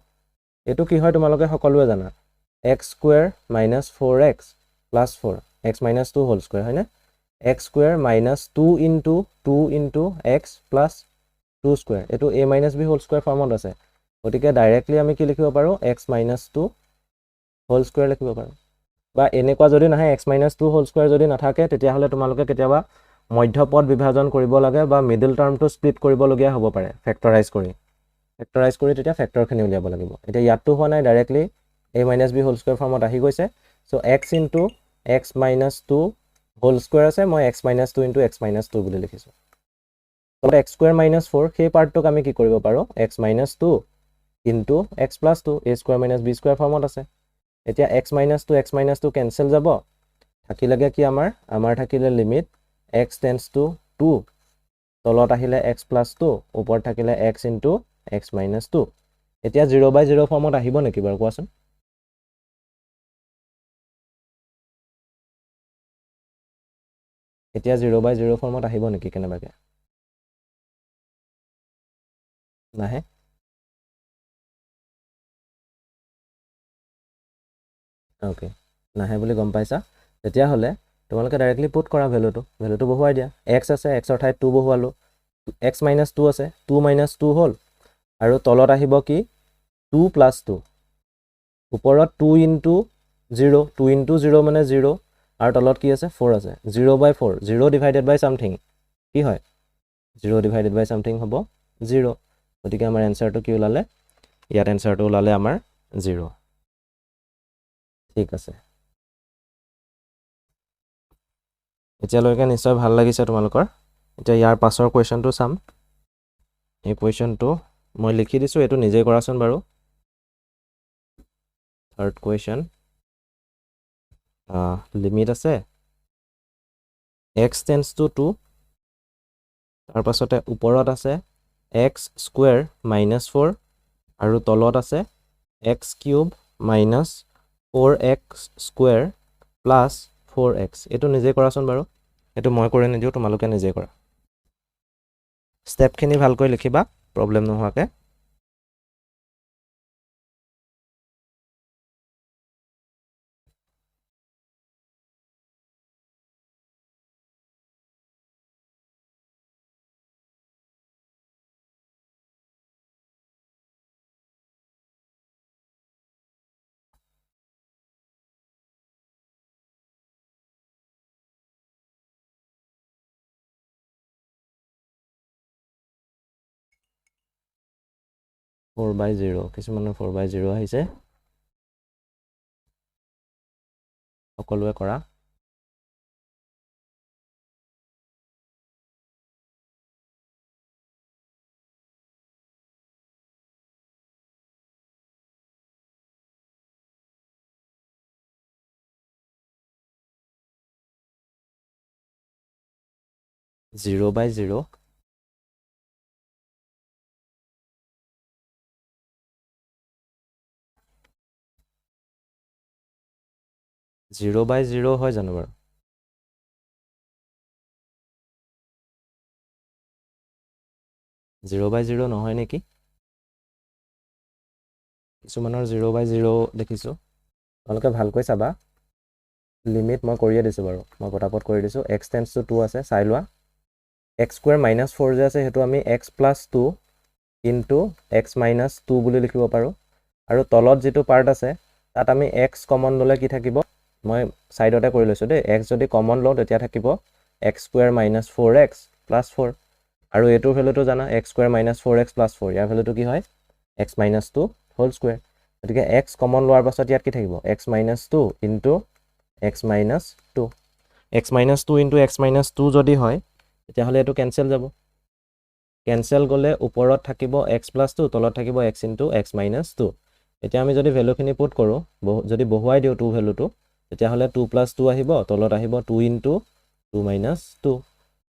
এটো কি হয় তোমালোকে সকলোৱে জানা x square minus 4x plus 4 x minus 2 whole square হয় না x square minus 2 into x plus 2 square এটো a minus b whole square ফৰ্মত আছে গতিকে ডাইৰেক্টলি আমি কি লিখিব পাৰো x minus 2 whole square লিখিব পাৰো বা এনেকুৱা যদি নাহে x minus 2 whole square যদি নাথাকে তেতিয়া হলে তোমালোকে কেতিয়াবা মধ্যপদ বিভাজন কৰিব লাগে বা মিডল টাৰ্মটো স্প্লিট কৰিব লগিয়া হ'ব পাৰে ফেক্টৰাইজ কৰি তেতিয়া ফেক্টৰখিনি উলিয়াব লাগিব এতিয়া ইয়াতটো হোৱা নাই directly a minus b whole square ফৰ্মত আহি গৈছে so x into x minus 2 whole square আছে মই x minus 2 into x minus 2 বুলি লিখিছো তলত x square minus 4 সেই পাৰ্টটোক আমি কি কৰিব পাৰো x minus 2 into x plus 2 a square minus b square ফৰ্মত আছে এতিয়া x minus 2 কেনসেল যাব থাকিলেগে কি আমাৰ থাকিলে লিমিট x tends to 2 তলত আহিলে x plus 2 ওপৰত থাকিলে x into x minus 2 এতিয়া 0/0 ফৰ্মত আহিব নেকি বাৰু কোৱাচোন এতিয়া 0/0 ফৰ্মত আহিব নেকি কেনেবাকে নাহে ওকে নাহে বুলি গম পাইছা তেতিয়া হলে তোমালোকে ডাইৰেক্টলি পুট কৰা ভ্যালুটো বহুৱাই দিয়া x আছে x ৰ ঠাইত 2 বহুৱালো x minus 2 আছে 2 minus 2 হল আৰু তলত আহিব কি 2 plus 2 ওপৰত 2 into 0 2 into 0 মানে 0 আৰু তলত কি আছে 4 আছে 0/4 0 divided by something কি হয় 0 divided by something হ'ব 0 গতিকে আমাৰ এনসাৰটো কি ওলালে ইয়াত এনসাৰটো ওলালে আমাৰ 0 ঠিক আছে এতিয়ালৈকে নিশ্চয় ভাল লাগিছে তোমালোকৰ এতিয়া ইয়াৰ পাছৰ কোৱেশ্চনটো চাম এই কোৱেশ্চনটো মই লিখি দিছো এটো নিজে কৰাচোন বাৰু থাৰ্ড কোৱেশ্চন লিমিট আছে x tends to 2 তাৰ পাছতে ওপৰত আছে x square minus 4 আৰু তলত আছে x cube minus 4x square plus 4x এটো নিজে কৰাচোন বাৰু এটো মই কৰি নিদিও তোমালোকে নিজে কৰা স্টেপখিনি ভালকৈ লিখিবা প্ৰবলেম নোহোৱাকে ফ'ৰ বাই 0 কিছুমানৰ 4/0 আহিছে সকলোৱে কৰা 0/0 0/0 হয় জানো বাৰু 0/0 নহয় নেকি কিছুমানৰ 0/0 দেখিছো তোমালোকে ভালকৈ চাবা লিমিট মই কৰিয়ে দিছো বাৰু মই পটাপট কৰি দিছো x tends to 2 আছে চাই লোৱা x square minus 4 যে আছে হেতু আমি x plus 2 into x minus 2 বুলি লিখিব পাৰো আৰু তলত যেটো পাৰ্ট আছে তাত আমি x কমন ললে কি থাকিব মই সাইডতে কৰি লৈছো দে x যদি কমন লও তেতিয়া থাকিব x square minus 4x plus 4 আৰু এইটোৰ ভেলুটো জানা x square minus 4x plus 4 ইয়াৰ ভেলুটো কি হয় x মাইনাছ 2 হোল স্কুৱেৰ গতিকে x কমন লোৱাৰ পাছত ইয়াত কি থাকিব x minus 2 into x minus 2 x minus 2 into x minus 2 যদি হয় তেতিয়াহ'লে এইটো কেনচেল যাব কেনচেল গ'লে ওপৰত থাকিব x প্লাছ 2 তলত থাকিব x ইনটু x মাইনাছ 2 এতিয়া আমি যদি ভেলুখিনি পুট কৰোঁ যদি বহুৱাই দিওঁ 2 ভেলুটো তেতিয়াহ'লে 2 প্লাছ 2 আহিব তলত আহিব 2 ইনটু 2 মাইনাছ 2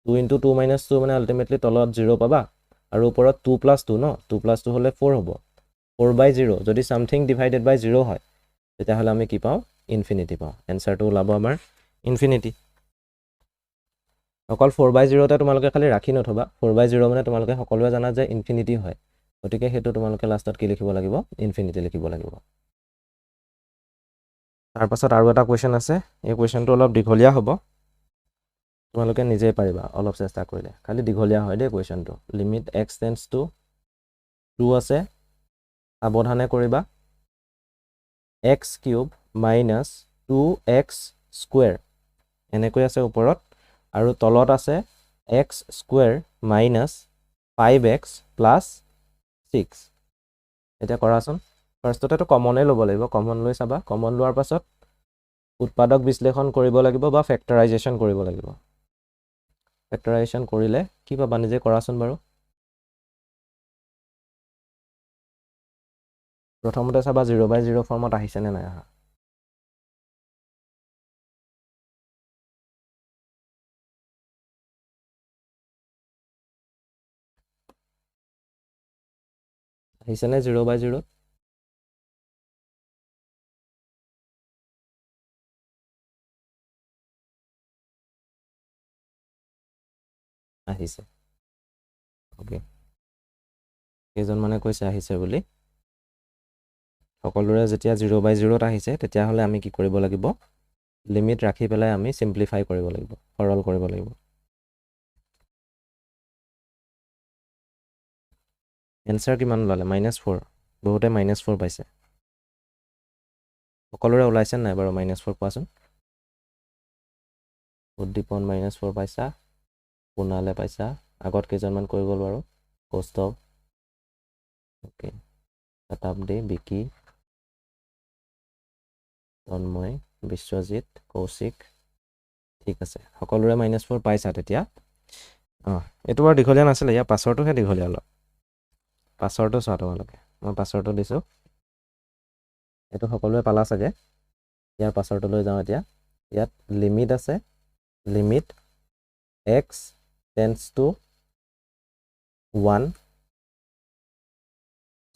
2 ইনটু 2 মাইনাছ 2 মানে আল্টিমেটলি তলত 0 পাবা আৰু ওপৰত 2 প্লাছ 2 ন 2 প্লাছ 2 হ'লে 4 হ'ব 4/0 যদি সামথিং ডিভাইডেড বাই 0 হয় তেতিয়াহ'লে আমি কি পাওঁ ইনফিনিটি পাওঁ এনসাৰটো ওলাব আমাৰ ইনফিনিটি অকল 4/0 তে তোমালোকে খালি ৰাখি নথবা 4/0 মানে তোমালোকে সকলোৱে জানা যে ইনফিনিটি হয় গতিকে হেতু তোমালোকে লাষ্টত কি লিখিব লাগিব ইনফিনিটি লিখিব লাগিব তাৰ পাছত আৰু এটা কোৱেশ্চন আছে এই কোৱেশ্চনটো অলপ দীঘলীয়া হ'ব তোমালোকে নিজে পাৰিবা অলপ চেষ্টা কৰিলে খালি দীঘলীয়া হয় দেই কোৱেশ্চনটো লিমিট x টেন্ডস টু 2 আছে সাৱধানে কৰিবা x cube minus 2x square এনেকৈ আছে ওপৰত আৰু তলত আছে x square minus 5x plus 6 এতিয়া কৰাচোন ফাৰ্ষ্টতেতো কমনে ল'ব লাগিব কমন লৈ চাবা কমন লোৱাৰ পাছত উৎপাদক বিশ্লেষণ কৰিব লাগিব বা ফেক্টৰাইজেশ্যন কৰিব লাগিব ফেক্টৰাইজেশ্যন কৰিলে কি পাবা নিজে কৰাচোন বাৰু প্ৰথমতে চাবা 0/0 ফৰ্মত আহিছে নে নাই আহা আহিছে নে 0/0 আহিছে ওকে কেইজন মানে কৈছে আহিছে বুলি সকলোৰে যেতিয়া 0/0 আহিছে তেতিয়াহ'লে আমি কি কৰিব লাগিব লিমিট ৰাখি পেলাই আমি সিম্পলিফাই কৰিব লাগিব সৰল কৰিব লাগিব এনসাৰ কিমান ওলালে -4 বহুতে -4 পাইছে সকলোৰে ওলাইছে নাই বাৰু -4 কোৱাচোন উদ্দীপন -4 পাইছা পুনালে পাইছা আগত কেইজনমান কৈ গ'ল বাৰু কৌস্তৱ ওকে শতাব্দী বিকি তন্ময় বিশ্বজিৎ কৌশিক ঠিক আছে সকলোৰে -4 পাইছা তেতিয়া এইটো বাৰু দীঘলীয়া নাছিলে ইয়াৰ পাছৰটোহে দীঘলীয়া অলপ পাছৰটো চোৱা তোমালোকে মই পাছৰটো দিছোঁ এইটো সকলোৱে পালা চাগে ইয়াৰ পাছৰটো লৈ যাওঁ এতিয়া ইয়াত লিমিট আছে limit x tends to 1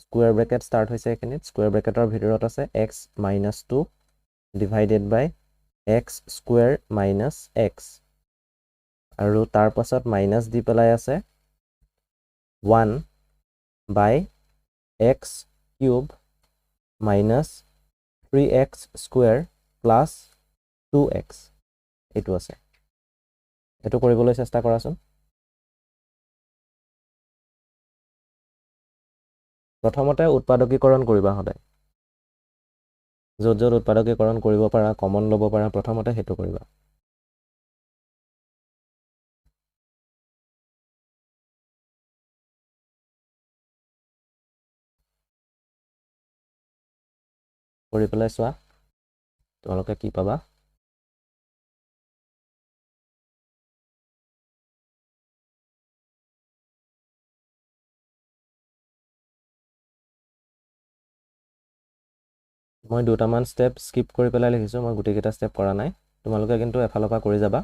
square bracket start হৈছে এখিনিত স্কুৱেৰ ব্ৰেকেটৰ ভিতৰত আছে x - 2 divided by x square minus x আৰু তাৰ পাছত মাইনাছ দি পেলাই আছে 1 বাই x cube minus 3x square plus 2x এইটো আছে এইটো কৰিবলৈ চেষ্টা কৰাচোন প্ৰথমতে উৎপাদকীকৰণ কৰিবা সদায় য'ত য'ত উৎপাদকীকৰণ কৰিব পাৰা কমন ল'ব পাৰা প্ৰথমতে সেইটো কৰিবা কৰি পেলাই চোৱা তোমালোকে কি পাবা মই দুটামান ষ্টেপ স্কিপ কৰি পেলাই লিখিছোঁ মই গোটেইকেইটা ষ্টেপ কৰা নাই তোমালোকে কিন্তু এফালৰ পৰা কৰি যাবা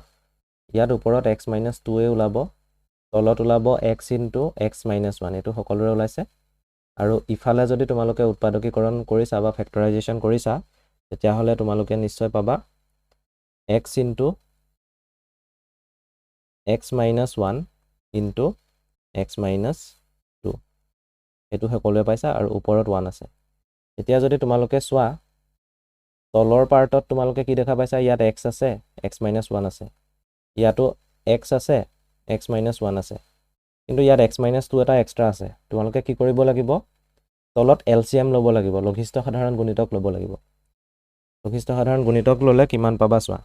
ইয়াত ওপৰত x - 2 ওলাব তলত ওলাব x ইনটু x - 1 এইটো সকলোৰে ওলাইছে আৰু ইফালে যদি তোমালোকে উৎপাদকীকৰণ কৰিছা বা ফেক্টৰাইজেশ্যন কৰিছা তেতিয়াহ'লে তোমালোকে নিশ্চয় পাবা x into x - 1 into x - 2 এইটো সকলোৱে পাইছা আৰু ওপৰত 1 আছে এতিয়া যদি তোমালোকে চোৱা তলৰ পাৰ্টত তোমালোকে কি দেখা পাইছা ইয়াত x আছে x - 1 আছে ইয়াতো x আছে x - 1 আছে কিন্তু ইয়াত x - 2 এটা এক্সট্ৰা আছে তোমালোকে কি কৰিব লাগিব তলত LCM ল'ব লাগিব লঘিষ্ঠ সাধাৰণ গুণিতক ল'ব লাগিব লঘিষ্ঠ সাধাৰণ গুণিতক ল'লে কিমান পাবা চোৱা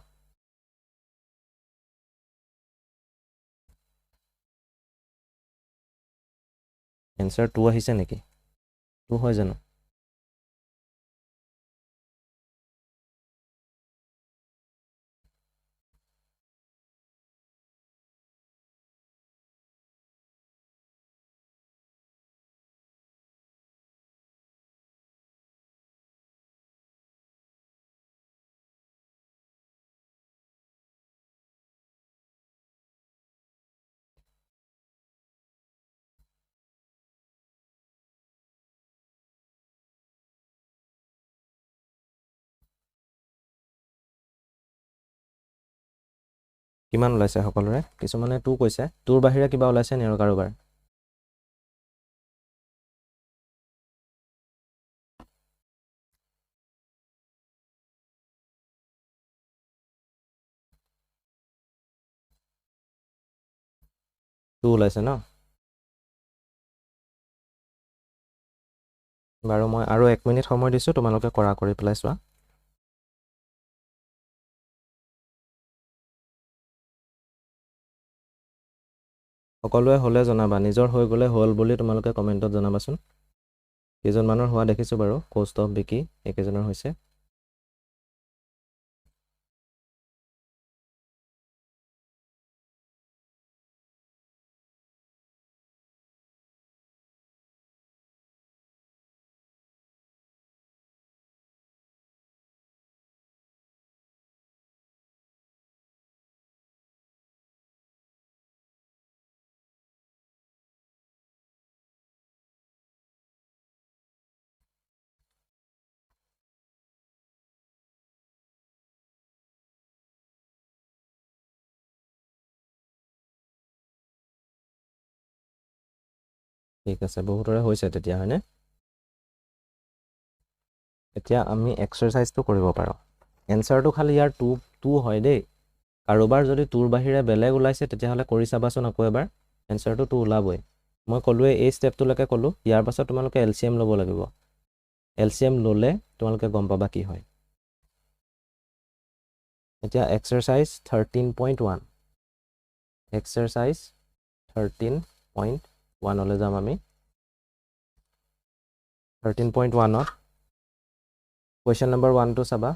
এনসাৰ 2 আহিছে নেকি 2 হয় জানো কিমান ওলাইছে সকলোৰে কিছুমানে 2 কৈছে 2ৰ বাহিৰে কিবা ওলাইছে নি আৰু কাৰোবাৰ টু ওলাইছে ন বাৰু মই আৰু 1 মিনিট সময় দিছোঁ তোমালোকে কৰা কৰি পেলাই চোৱা সকলোৱে হ'লে জনাবা নিজৰ হৈ গ'লে হ'ল বুলি তোমালোকে কমেণ্টত জনাবাচোন কেইজন মানুহৰ হোৱা দেখিছোঁ বাৰু কোষ্ট অফ বিকি একেজনৰ হৈছে ঠিক আছে বহুতৰে হৈছে তেতিয়া হয়নে এতিয়া আমি এক্সাৰসাইজটো কৰিব পাৰোঁ এনসাৰটো খালি ইয়াৰ 2 হয় দেই কাৰোবাৰ যদি 2ৰ বাহিৰে বেলেগ ওলাইছে তেতিয়াহ'লে কৰি চাবাচোন আকৌ এবাৰ এনসাৰটো 2 ওলাবই মই ক'লোৱে এই ষ্টেপটোলৈকে ক'লোঁ ইয়াৰ পাছত তোমালোকে এলচিএম ল'ব লাগিব এলচিএম ল'লে তোমালোকে গম পাবা কি হয় এতিয়া এক্সাৰসাইজ 13.1 এক্সাৰসাইজ 13.1 লৈ যাম আমি 13.1ত কুৱেশ্যন নম্বৰ 1টো চাবা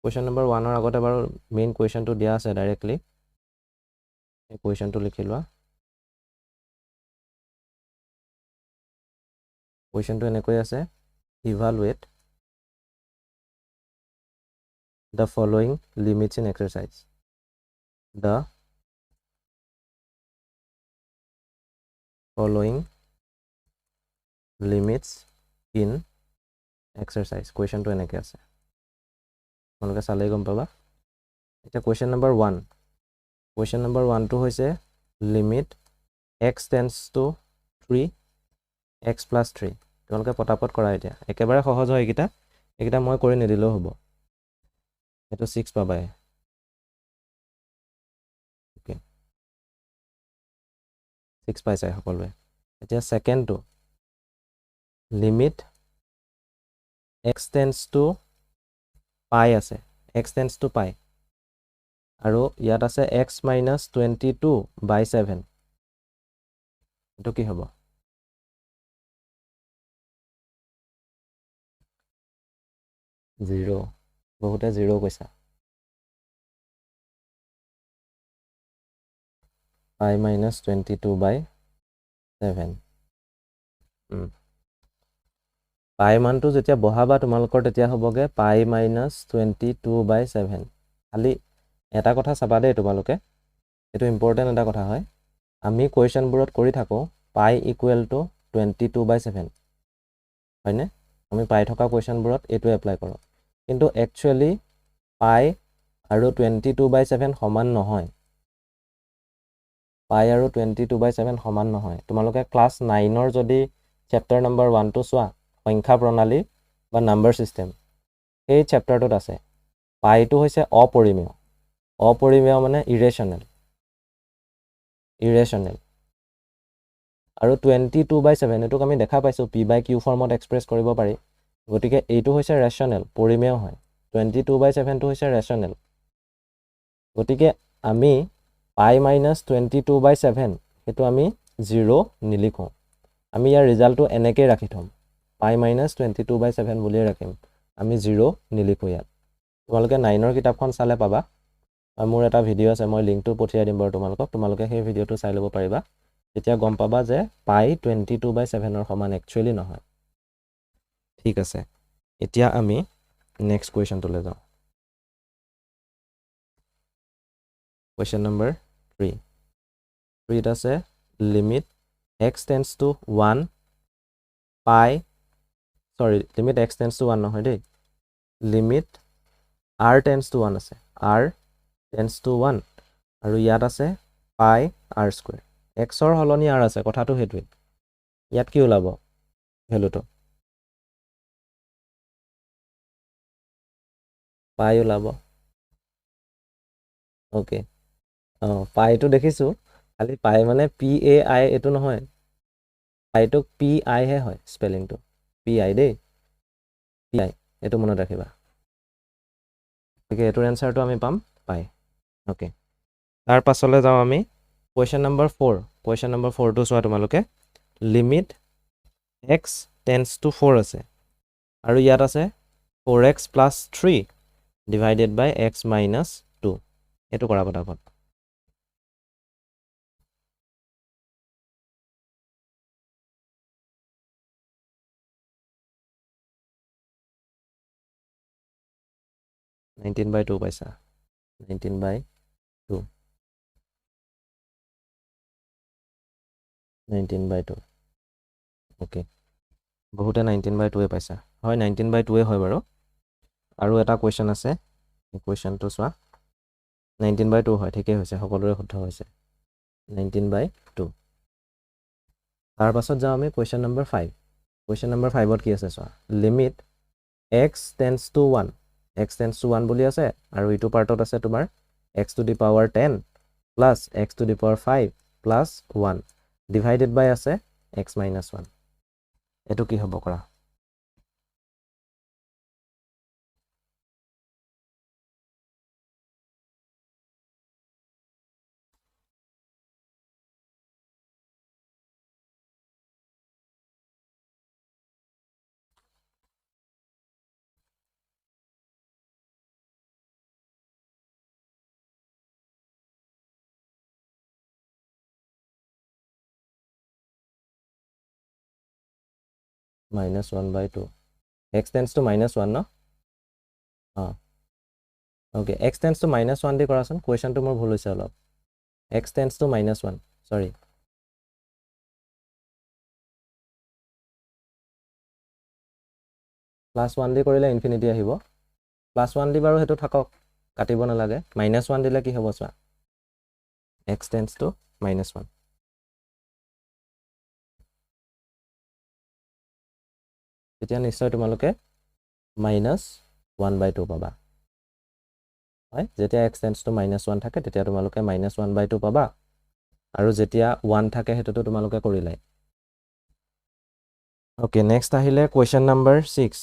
কুৱেশ্যন নম্বৰ 1ৰ আগতে বাৰু মেইন কুৱেশ্যনটো দিয়া আছে ডাইৰেক্টলি এই কুৱেশ্যনটো লিখি লোৱা কুৱেশ্যনটো এনেকৈ আছে evaluate the following limits in exercise the following limits in exercise কুৱেশ্যনটো এনেকৈ আছে তোমালোকে চালেই গম পাবা এতিয়া কুৱেশ্যন নম্বৰ 1 কুৱেশ্যন নম্বৰ 1টো হৈছে লিমিট x টেন্ডছ টু 3 x + 3 তোমালোকে পটাপট কৰা এতিয়া একেবাৰে সহজ হয় এইকেইটা মই কৰি নিদিলেও হ'ব এইটো 6 পাবাই ওকে 6 পাইছে সকলোৱে এতিয়া সেকেন্ডটো লিমিট x টেন্ডছ টু পাই আছে x টেন্ডছ টু পাই আৰু ইয়াত আছে x - 22/7 এটো কি হ'ব 0 বহুতে 0 কৈছা pi - 22/7 পাই মানটো যেতিয়া বহাবা তোমালোকৰ তেতিয়া হ'বগে pi - 22/7 খালি এটা কথা চাবা দেই তোমালোকে এটো ইম্পৰ্টেন্ট এটা কথা হয় আমি কোৱেশ্যনবোৰত কৰি থাকো pi = 22/7 হয়নে আমি পাই থকা কোৱেশ্যনবোৰত এটো এপ্লাই কৰো কিন্তু একচুয়ালি pi আৰু 22/7 সমান নহয় pi আৰু 22/7 সমান নহয় তোমালোকে ক্লাস 9ৰ যদি চেপ্টাৰ নম্বৰ 1 টো চোৱা সংখ্যা প্ৰণালী বা নাম্বাৰ সিস্টেম এই চেপ্টাৰটোত আছে পাইটো হৈছে অপৰিমেয় মানে ইৰেশনেল আৰু 22/7 এটোক আমি দেখা পাইছো p/q ফৰ্মত এক্সপ্ৰেছ কৰিব পাৰি গতিকে এইটো হৈছে ৰেশনেল পৰিমেয় হয় 22/7 টো হৈছে ৰেশনেল গতিকে আমি pi - 22/7 হেতু আমি 0 নিলিখো আমি ইয়াৰ ৰিজাল্টটো এনেকৈ ৰাখি থ'ম পাই মাইনাছ 22/7 বুলিয়ে ৰাখিম আমি 0 নিলিখো ইয়াত তোমালোকে 9ৰ কিতাপখন চালে পাবা মোৰ এটা ভিডিঅ' আছে মই লিংকটো পঠিয়াই দিম বাৰু তোমালোকে সেই ভিডিঅ'টো চাই ল'ব পাৰিবা তেতিয়া গম পাবা যে পাই 22/7ৰ সমান একচুৱেলি নহয় ঠিক আছে এতিয়া আমি নেক্সট কুৱেশ্যনটোলৈ যাওঁ কুৱেশ্যন নম্বৰ 3 3 আছে লিমিট x tends to 1 পাই লিমিট x tends to 1 নহয় দেই লিমিট r tends to 1 আছে r tends to 1 আৰু ইয়াত আছে পাই r স্কুৱেৰ xৰ হলনি r আছে কথাটো সেইটোৱে ইয়াত কি ওলাব ভ্যালুটো পাই ওলাব ওকে পাইটো দেখিছো খালি পাই মানে PAI এটো নহয় পাইটো PI হে হয় স্পেলিংটো PI দেই PI এটো মনত ৰাখিবা ঠিক এটোৰ এনসাৰটো আমি পাম পাই ওকে তাৰ পাছলৈ যাওঁ আমি কুৱেশ্যন নম্বৰ 4 কুৱেশ্যন নম্বৰ 4 টো চোৱা তোমালোকে লিমিট x tends to 4 আছে আৰু ইয়াত আছে 4x plus 3 divided by x minus 2 এটো কৰা পটাপট $19 by 2 পাইছা 19 by 2 19 by 2 ওকে বহুতে 19 by 2 এ পাইছা হয় 19 by 2 এ হয় বাৰু আৰু এটা কুৱেশ্যন আছে এই কুৱেশ্যনটো চোৱা 19 by 2 হয় ঠিকই হৈছে সকলোৰে শুদ্ধ হৈছে 19 by 2 তাৰ পাছত যাওঁ আমি কুৱেশ্যন নম্বৰ 5 কুৱেশ্যন নম্বৰ 5 ত কি আছে চোৱা limit x tends to 1 x tends to 1 বুলি আছে আৰু ইটো পাৰ্টত আছে তোমাৰ x to the power 10 plus x to the power 5 plus 1 divided by আছে x minus 1 এটো কি হ'ব কৰা -1 by 2 x tends to -1 ন ওকে x tends to -1 দি কৰাচোন কুৱেশ্যনটো মোৰ ভুল হৈছে অলপ x tends to -1 সৰি +1 দি কৰিলে ইনফিনিটি আহিব +1 দি বাৰু হেতু থাকক কাটিব নালাগে -1 দিলে কি হ'ব চোৱা x tends to -1 তেতিয়া নিশ্চয় তোমালোকে -1 by 2 পাবা হয় যেতিয়া x tends to -1 থাকে তেতিয়া তোমালোকে -1 by 2 পাবা আৰু যেতিয়া 1 থাকে হেতুটো তোমালোকে কৰিলাই ওকে নেক্সট আহিলে কুৱেশ্যন নম্বৰ 6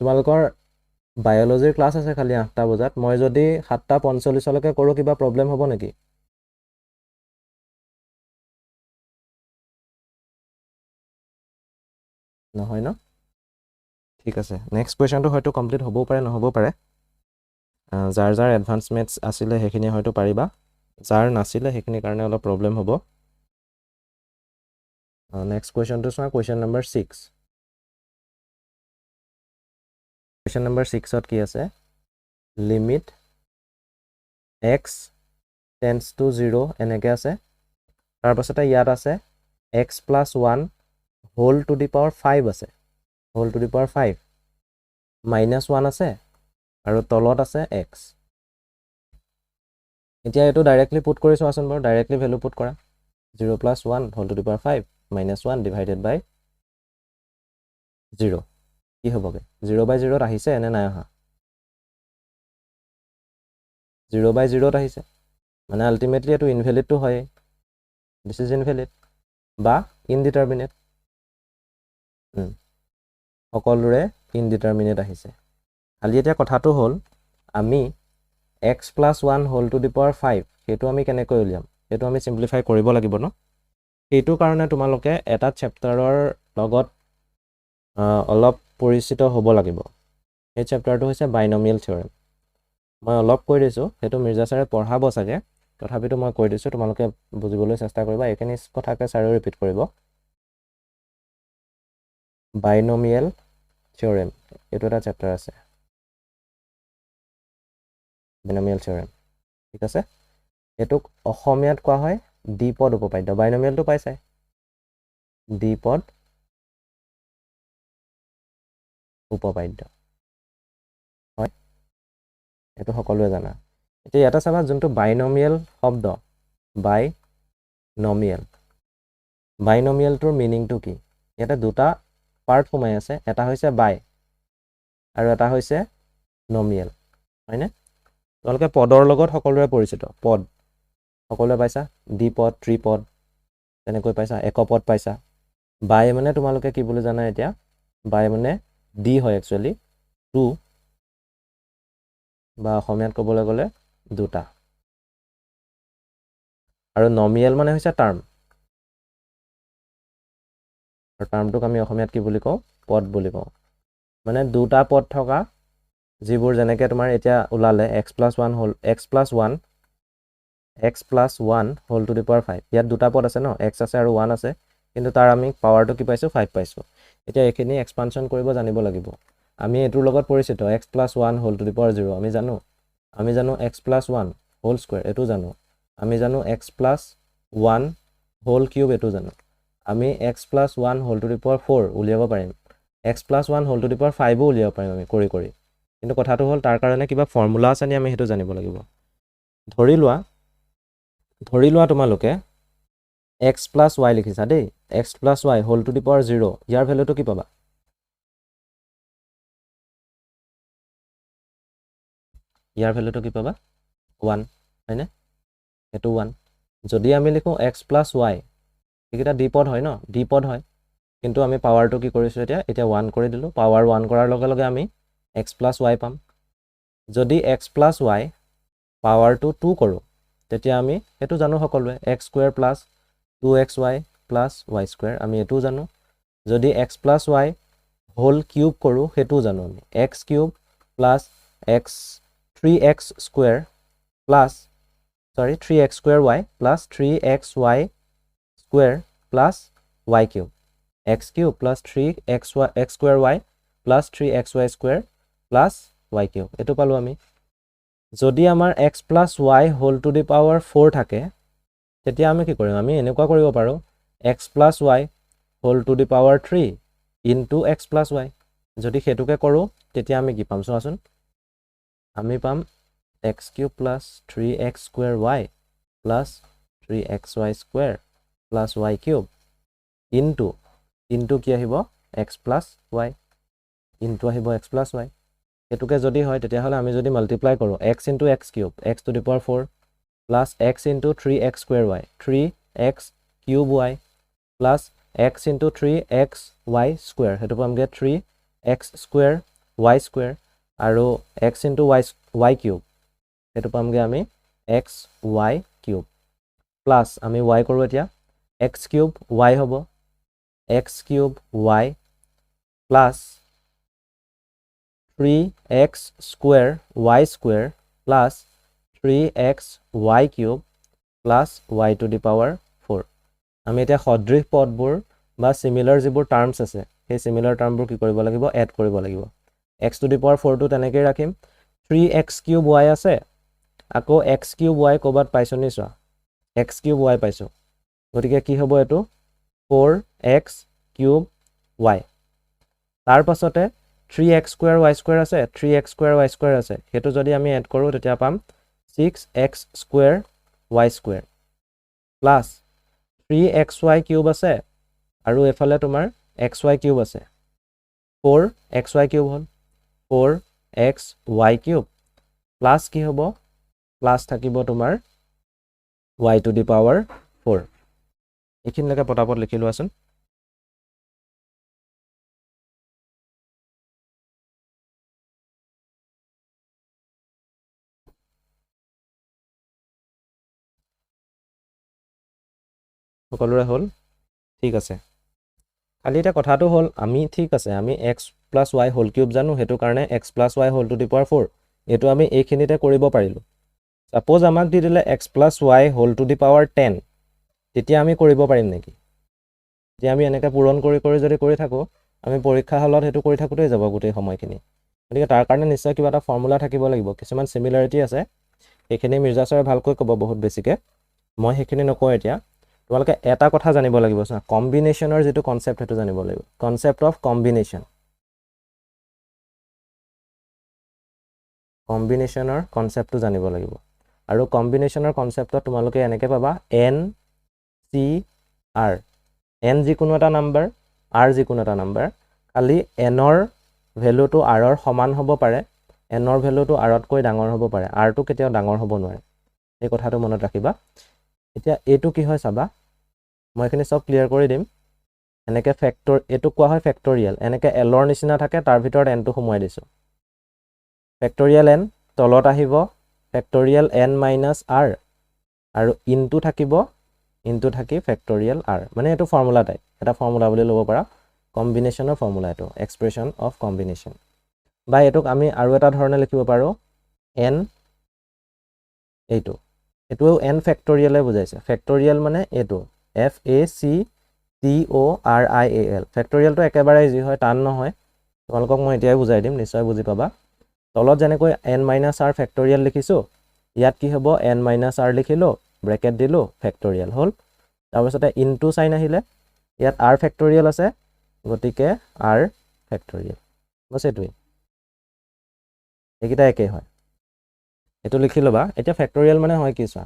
তোমালোকৰ বায়োলজিৰ ক্লাছ আছে খালি 8টা বজাত মই যদি 7:45 লৈকে কৰো কিবা প্ৰবলেম হ'ব নেকি নহয় ন ঠিক আছে নেক্সট কুৱেশ্যনটো হয়তো কমপ্লিট হ'বও পাৰে নহ'বও পাৰে যাৰ যাৰ এডভান্স মেথছ আছিলে সেইখিনি হয়তো পাৰিবা যাৰ নাছিলে সেইখিনি কাৰণে অলপ প্ৰবলেম হ'ব নেক্সট কুৱেশ্যনটো চোৱা কুৱেশ্যন নম্বৰ 6 কুৱেশ্যন নম্বৰ 6 ত কি আছে লিমিট x tends to 0 এনেকৈ আছে তাৰপাছতে ইয়াত আছে x plus 1 whole to the power 5 আছে whole to the power 5 -1 আছে আৰু তলত আছে x এতিয়া এটো ডাইৰেক্টলি পুট কৰি চোৱাচোন বাৰু ডাইৰেক্টলি ভ্যালু পুট কৰা 0 plus 1 whole to the power 5 -1 divided by 0 কি হ'বগে 0 by 0 আহিছে এনে নাই অহা 0 by 0 আহিছে মানে আলটিমেটলি এটো ইনভ্যালিড তো হয় দিস ইজ ইনভ্যালিড বা ইনডিটাৰমিনেট সকলোৰে ইনডিটাৰমিনেট আহিছে খালি এতিয়া কথাটো হ'ল আমি x plus 1 whole to the power 5 সেইটো আমি কেনেকৈ উলিয়াম সেইটো আমি সিম্পলিফাই কৰিব লাগিব ন এইটো কাৰণে তোমালোকে এটা চেপ্টাৰৰ লগত অলপ পৰিচিত হ'ব লাগিব। এই চেপ্টাৰটো হৈছে বাইনমিয়েল থিয়ৰেম। মই অলপ কৈ দিছোঁ, সেইটো মিৰ্জা ছাৰে পঢ়াব চাগে, তথাপিতো মই কৈ দিছোঁ, তোমালোকে বুজিবলৈ চেষ্টা কৰিবা। এইখিনি কথাকে ছাৰেও ৰিপিট কৰিব। বাইনমিয়েল থিয়ৰেম, এইটো এটা চেপ্টাৰ আছে, বাইনমিয়েল থিয়ৰেম, ঠিক আছে। এইটোক অসমীয়াত কোৱা হয় দ্বিপদ উপপাদ্য। বাইনমিয়েলটো পাইছাই, দ্বিপদ উপপাদ্য, হয়, এইটো সকলোৱে জানা। এতিয়া ইয়াতে চাবা, যোনটো বাইনমিয়েল শব্দ, বাইনমিয়েলটোৰ মিনিংটো কি? ইয়াতে দুটা পাৰ্ট সোমাই আছে, এটা হৈছে বাই আৰু এটা হৈছে নমিয়েল, হয়নে? তোমালোকে পদৰ লগত সকলোৰে পৰিচিত, পদ সকলোৱে পাইছা, দ্বিপদ, ত্ৰিপদ, তেনেকৈ পাইছা, একপদ পাইছা। বাই মানে তোমালোকে কি বুলি জানা এতিয়া? বাই মানে ডি হয় একচুৱেলি, টু, বা অসমীয়াত ক'বলৈ গ'লে দুটা। আৰু নমিয়েল মানে হৈছে টাৰ্ম, আৰু টাৰ্মটোক আমি অসমীয়াত কি বুলি কওঁ? পদ বুলি কওঁ। মানে দুটা পদ থকা, যিবোৰ যেনেকৈ তোমাৰ এতিয়া ওলালে x+1 হ'ল, x+1 whole to the power 5, ইয়াত দুটা পদ আছে ন, x আছে আৰু 1 আছে, কিন্তু তাৰ আমি পাৱাৰটো কি পাইছোঁ? 5 পাইছোঁ। এতিয়া এইখিনি এক্সপানশ্যন কৰিব জানিব লাগিব। আমি এইটোৰ লগত পৰিচিত, x+1 whole to the power 0, আমি জানো x+1 হোল স্কুৱেৰ, এইটো জানো। আমি জানো x+1 হোল কিউব, এইটো জানো। আমি x+1 whole to the power 4 উলিয়াব পাৰিম, x+1 whole to the power 5ও উলিয়াব পাৰিম আমি কৰি। কিন্তু কথাটো হ'ল, তাৰ কাৰণে কিবা ফৰ্মুলা আছে নি, আমি সেইটো জানিব লাগিব। ধৰি লোৱা তোমালোকে x+y লিখিছা দেই, x+y whole to the power 0, ইয়াৰ ভেলুটো কি পাবা? ইয়াৰ ভেলুটো কি পাবা? 1, হয়নে? সেইটো 1। যদি আমি লিখোঁ x+y, এইকেইটা দ্বিপদ হয় ন, দ্বিপদ হয়, কিন্তু আমি পাৱাৰটো কি কৰিছোঁ এতিয়া 1 কৰি দিলোঁ। পাৱাৰ 1 কৰাৰ লগে লগে আমি x+y পাম। যদি x+y পাৱাৰটো 2 কৰোঁ, তেতিয়া আমি সেইটো জানো সকলোৱে, x² plus 2xy plus y², আমি এইটোও জানো। যদি x+y হোল কিউব কৰোঁ, সেইটোও জানো আমি, x³ plus 3x² plus 3x²y plus 3xy² plus y³ x³ plus 3x² plus 3xy² plus y³ এইটো পালোঁ আমি। যদি আমাৰ x+y whole to the power 4 থাকে, তেতিয়া আমি কি কৰিম? আমি এনেকুৱা কৰিব পাৰোঁ, x+y whole to the power 3 into x+y। যদি সেইটোকে কৰোঁ, তেতিয়া আমি কি পাম চোৱাচোন? আমি পাম x³ plus 3x² plus 3xy² plus y³ into কি আহিব? x+y, ইনটু আহিব x+y। সেইটোকে যদি হয়, তেতিয়াহ'লে আমি যদি মাল্টিপ্লাই কৰোঁ, x into x³ x to the power 4 plus x into 3x² 3x³ plus x into 3xy², সেইটো পামগৈ 3x² y² আৰু x ইনটু y³ সেইটো পামগৈ আমি xy³ প্লাছ আমি y কৰোঁ এতিয়া, x³ y হ'ব, x³ y plus 3x² y² plus 3xy³ plus y to the power 4। আমি এতিয়া সদৃশ পদবোৰ বা চিমিলাৰ যিবোৰ টাৰ্মছ আছে, সেই চিমিলাৰ টাৰ্মবোৰ কি কৰিব লাগিব? এড কৰিব লাগিব। x টু দি পাৱাৰ 4টো তেনেকেই ৰাখিম, 3x³ y আছে, আকৌ x³ y ক'ৰবাত পাইছোঁ নি চোৱা, x³ y পাইছোঁ, গতিকে কি হ'ব এইটো? 4x³ y। তাৰ পাছতে 3x² y² আছে, 3x² y² আছে, সেইটো যদি আমি এড কৰোঁ, তেতিয়া পাম 6x² y² প্লাছ 3xy³ আছে, আৰু এইফালে তোমাৰ xy³ আছে, 4xy³ হ'ল, 4xy³ প্লাছ কি হ'ব? প্লাছ থাকিব তোমাৰ y টু দি পাৱাৰ 4। এইখিনিলৈকে পটাপট লিখি লোৱাচোন। সকলোৰে হ'ল ঠিক আছে খালি এটা কথাটো হ'ল আমি ঠিক আছে আমি x + y হোল কিউব জানো হেতু কাৰণে x + y whole to the power 4 এটো আমি এইখিনিতে কৰিব পাৰিলো সাপোজ আমাক দি দিলে x + y whole to the power 10 তেতিয়া আমি কৰিব পাৰিম নেকি যে আমি এনেকা পূৰণ কৰি যদি কৰি থাকো আমি পৰীক্ষা হলত হেতু কৰি থাকোতেই যাব গোটেই সময়খিনি গতিকে তাৰ কাৰণে নিশ্চয় কিবা এটা ফৰ্মুলা থাকিব লাগিব কিছুমান সিমিলাৰিটি আছে এইখিনি মিৰ্জা ছাৰে ভালকৈ ক'ব বহুত বেছিকে মই সেইখিনি নকওঁ এতিয়া তোমালোকে এটা কথা জানিব লাগিব সা কম্বিনেশনৰ যেটো কনসেপ্ট হেতু জানিব লাগিব কনসেপ্ট অফ কম্বিনেশনৰ কনসেপ্টটো জানিব লাগিব আৰু কম্বিনেশনৰ কনসেপ্টত তোমালোকে এনেকে পাবা n c r n যিকোনো এটা নাম্বাৰ r যিকোনো এটা নাম্বাৰ খালি n ৰ ভ্যালুটো r ৰ সমান হ'ব পাৰে n ৰ ভ্যালুটো r তকৈ ডাঙৰ হ'ব পাৰে r টো কেতিয়াও ডাঙৰ হ'ব নোৱাৰে এই কথাটো মনত ৰাখিবা এতিয়া এটো কি হয় চাবা মই এখিনি সব ক্লিয়াৰ কৰি দিম এনেকে ফ্যাক্টৰ এটো কোৱা হয় ফ্যাক্টৰিয়েল এনেকে l ৰ নিচিনা থাকে তাৰ ভিতৰত n টো সোমাই দিছো ফ্যাক্টৰিয়েল n তলত আহিব ফ্যাক্টৰিয়েল n - r আৰু ইনটু থাকিব ইনটু থাকি ফ্যাক্টৰিয়েল r মানে এটো ফৰ্মুলা টাইপ এটা ফৰ্মুলা বুলি ল'ব পাৰা কম্বিনেশনৰ ফৰ্মুলা এটো এক্সপ্ৰেছন অফ কম্বিনেশন বা এটোক আমি আৰু এটা ধৰণে লিখিব পাৰো n এইটো এটো n ফ্যাক্টৰিয়েলে বুজাইছে ফ্যাক্টৰিয়েল মানে এটো f a c t o r i a l ফ্যাক্টৰিয়েলটো একেবাৰে ইজি হয় টান নহয় তোমালোকক মই এতিয়াই বুজাই দিম নিশ্চয় বুজি পাবা তলত যেনেকৈ n - r ফ্যাক্টৰিয়েল লিখিছো ইয়াত কি হ'ব n - r লিখিলো ব্ৰেকেট দিলো ফ্যাক্টৰিয়েল হল তাৰ পিছতে ইনটু সাইন আহিলে ইয়াত r ফ্যাক্টৰিয়েল আছে গতিকে r ফ্যাক্টৰিয়েল বস এটোই একিটা একে হয় এটো লিখি লবা এতিয়া ফ্যাক্টৰিয়েল মানে হয় কি চোৱা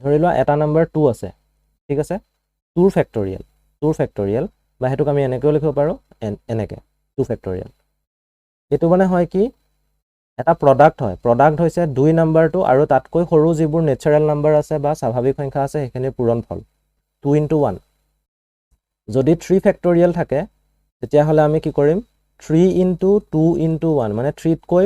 ধৰি লোৱা এটা নাম্বাৰ 2 আছে ঠিক আছে 2 ফ্যাক্টৰিয়েল বা হেতুক আমি এনেকৈ লিখিব পাৰো এনেকে 2 ফ্যাক্টৰিয়েল এটো মানে হয় কি এটা প্ৰডাক্ট হয় প্ৰডাক্ট হৈছে দুই নাম্বাৰটো আৰু তাতকৈ সৰু যিবোৰ নেচাৰেল নাম্বাৰ আছে বা স্বাভাৱিক সংখ্যা আছে হেখিনি পূৰণফল 2 * 1 যদি 3 ফ্যাক্টৰিয়েল থাকে তেতিয়া হলে আমি কি কৰিম 3 * 2 * 1 মানে 3 তকৈ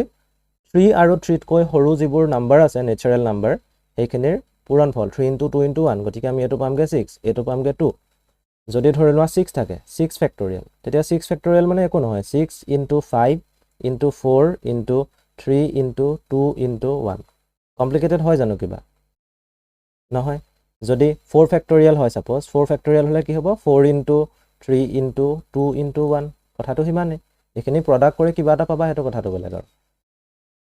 3 আৰু 3 তকৈ সৰু যিবোৰ নাম্বাৰ আছে নেচাৰেল নাম্বাৰ হেখিনিৰ পূৰণফল 3 * 2 * 1 গতিকে আমি এটো পামগে 6 এটো পামগে 2 যদি ধৰি লোৱা 6 থাকে 6 ফ্যাক্টৰিয়েল তেতিয়া 6 ফ্যাক্টৰিয়েল মানে একো নহয় 6 * 5 * 4 * 3 * 2 * 1 কমপ্লিকেটেড হয় জানো কিবা নহয় যদি 4 ফ্যাক্টৰিয়েল হয় সাপোজ 4 ফ্যাক্টৰিয়েল হলে কি হ'ব 4 * 3 * 2 * 1 কথাটো হিমানে এখিনি প্ৰডাক্ট কৰি কিবা এটা পাবা হেতু কথাটো বেলেগ আৰু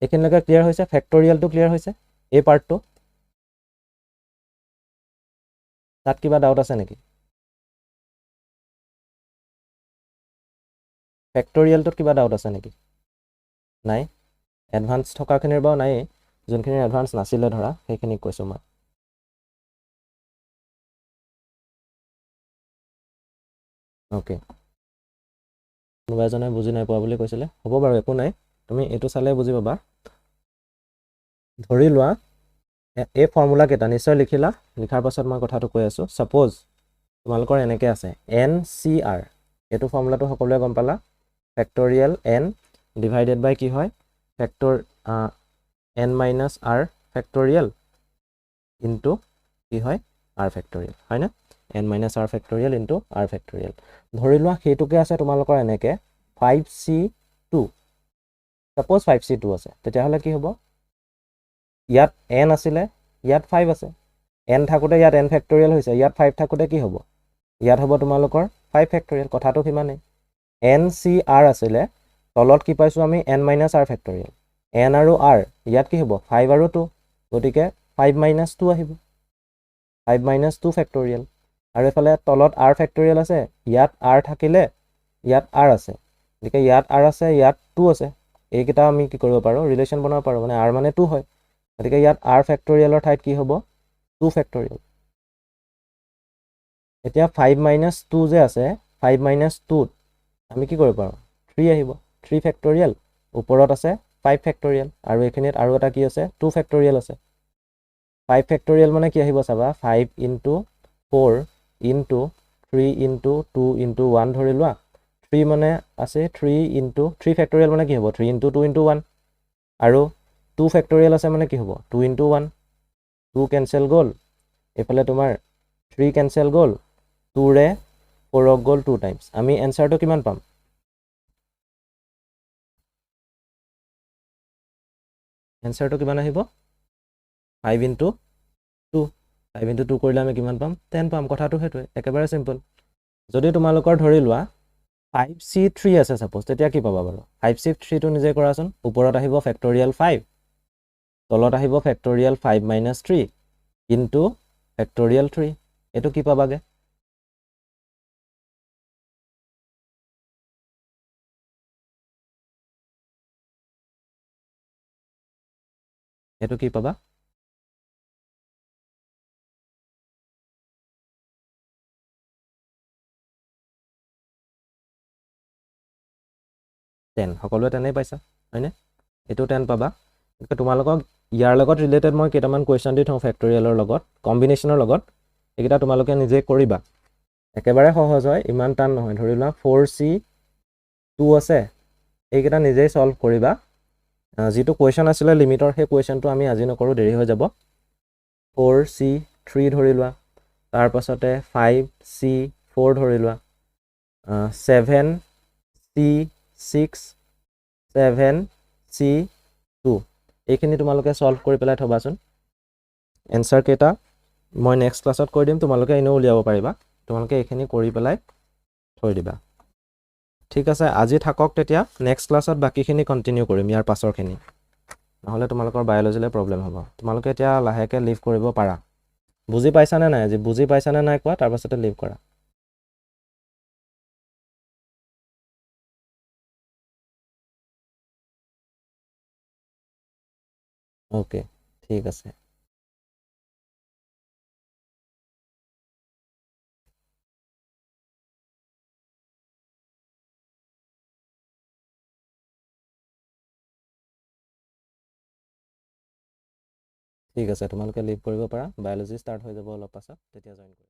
এখিনলৈকে ক্লিয়াৰ হৈছে ফ্যাক্টৰিয়েলটো ক্লিয়াৰ হৈছে এই পাৰ্টটো তাত কিবা ডাউট আছে নেকি ফ্যাক্টৰিয়েলটোত কিবা ডাউট আছে নেকি নাই এডভান্স থকাখিনিৰ বাও নাই যোনখিনি এডভান্স নাছিলে ধৰা সেইখিনি কৈছো মই ওকে কোনোবাজনে বুজি নাই পোৱা বুলি কৈছিলে হ'ব বাৰু একো নাই তুমি এটো চালে বুজি পাবা ধৰি লোৱা এই ফৰ্মুলা কেটা নিশ্চয় লিখিলা লিখাৰ পাছত মই কথাটো কৈ আছো সাপোজ তোমালোকৰ এনেকে আছে NCR এটো ফৰ্মুলাটো সকলোৱে গম পালা ফ্যাক্টৰিয়েল n ডিভাইডেড বাই কি হয় ফ্যাক্টৰ n - r ফ্যাক্টৰিয়েল ইনটু কি হয় r ফ্যাক্টৰিয়েল হয় না n - r ফ্যাক্টৰিয়েল ইনটু r ফ্যাক্টৰিয়েল ধৰি লোৱা হেতুকে আছে তোমালোকৰ এনেকে 5c2 সাপোজ 5c2 আছে তেতিয়া হলে কি হ'ব ইয়াত n আছিলে ইয়াত 5 আছে n থাকোতে ইয়াত n ফ্যাক্টৰিয়েল হৈছে ইয়াত 5 থাকোতে কি হ'ব ইয়াত হ'ব তোমালোকৰ 5 ফ্যাক্টৰিয়েল কথাটো কিমানে NCR আছিলে তলত কি পাইছো আমি n - r ফ্যাক্টৰিয়েল n আৰু r ইয়াত কি হ'ব 5 আৰু 2 গতিকে 5 - 2 আহিব 5 - 2 ফ্যাক্টৰিয়েল আৰু এফালে তলত r ফ্যাক্টৰিয়েল আছে ইয়াত r থাকিলে ইয়াত r আছে গতিকে ইয়াত r আছে ইয়াত 2 আছে এইকিটা আমি কি কৰিব পাৰো ৰিলেচন বনাব পাৰো মানে r মানে 2 হয় গতিকে ইয়াত r ফ্যাক্টৰিয়েলৰ ঠাইত কি হ'ব 2 ফ্যাক্টৰিয়েল এতিয়া 5 - 2 যে আছে 5 - 2 আমি কি কৰিব পাৰো 3 আহিব 3 ফ্যাক্টৰিয়েল ওপৰত আছে 5 ফ্যাক্টৰিয়েল আৰু এখিনিত আৰু এটা কি আছে 2 ফ্যাক্টৰিয়েল আছে 5 ফ্যাক্টৰিয়েল মানে কি আহিব চাবা 5 * 4 * 3 * 2 * 1 ধৰি লোৱা 3 মানে আছে 3 * 3 ফ্যাক্টৰিয়েল মানে কি হ'ব 3 * 2 * 1 আৰু 2 ফ্যাক্টৰিয়েল আছে মানে কি হ'ব 2 * 1 2 কেনসেল গ'ল এফালে তোমাৰ 3 কেনসেল গ'ল 2ৰে 4ক গ'ল 2 টাইমছ আমি এনসাৰটো কিমান পাম এনসাৰটো কিমান আহিব 5 * 2 5 * 2 কৰিলে আমি কিমান পাম 10 পাম কথাটো হেতুৱে একেবাৰে সিম্পল যদি তোমালোকৰ ধৰি লোৱা 5c3 আছে সাপোজ তেতিয়া কি পাবা বাৰু 5c3 টো নিজে কৰাচোন ওপৰত আহিব ফেক্টৰিয়েল 5 তলত আহিব ফেক্টৰিয়েল 5 - 3 ইনটু ফেক্টৰিয়েল 3 এটো কি পাবাগে এটো কি পাবা 10 সকলোৱে 10 পাইছা হয়নে এটো 10 পাবা এতিয়া তোমালোকক ইয়াৰ লগত ৰিলেটেড মই কেইটামান কোৱেশ্চন দি থওঁ ফেক্টৰিয়েলৰ লগত কম্বিনেশনৰ লগত এইকেইটা তোমালোকে নিজে কৰিবা একেবাৰে সহজ হয় ইমান টান নহয় ধৰি লোৱা 4c2 আছে এইকেইটা নিজেই সলভ কৰিবা যেটো কোৱেশ্চন আছিলে লিমিটৰ সেই কোৱেশ্চনটো আমি আজি নকৰো দেৰি হৈ যাব 4c3 ধৰি লোৱা তাৰ পাছতে 5c4 ধৰি লোৱা 7c6 7c2 এইখিনি তোমালোকে সলভ কৰি পেলাই থবাচোন এনসাৰ কেটা মই নেক্সট ক্লাছত কৈ দিম তোমালোকে ইনো উলিয়াব পাৰিবা তোমালোকে এইখিনি কৰি পেলাই থৈ দিবা ঠিক আছে আজি থাকক তেতিয়া নেক্সট ক্লাছত বাকিখিনি কন্টিনিউ কৰিম ইয়াৰ পাছৰখিনি নহলে তোমালোকৰ বায়োলজিলে প্ৰবলেম হ'ব তোমালোকে এতিয়া লাহেকে লিভ কৰিব পাৰা বুজি পাইছানে নাই আজি বুজি পাইছানে নাই কোৱা তাৰ পাছতে লিভ কৰা ওকে ঠিক আছে ঠিক আছে তোমালোকে লিভ কৰিব পাৰা বায়োলজি ষ্টাৰ্ট হৈ যাব অলপ পাছত তেতিয়া জয়েন কৰিম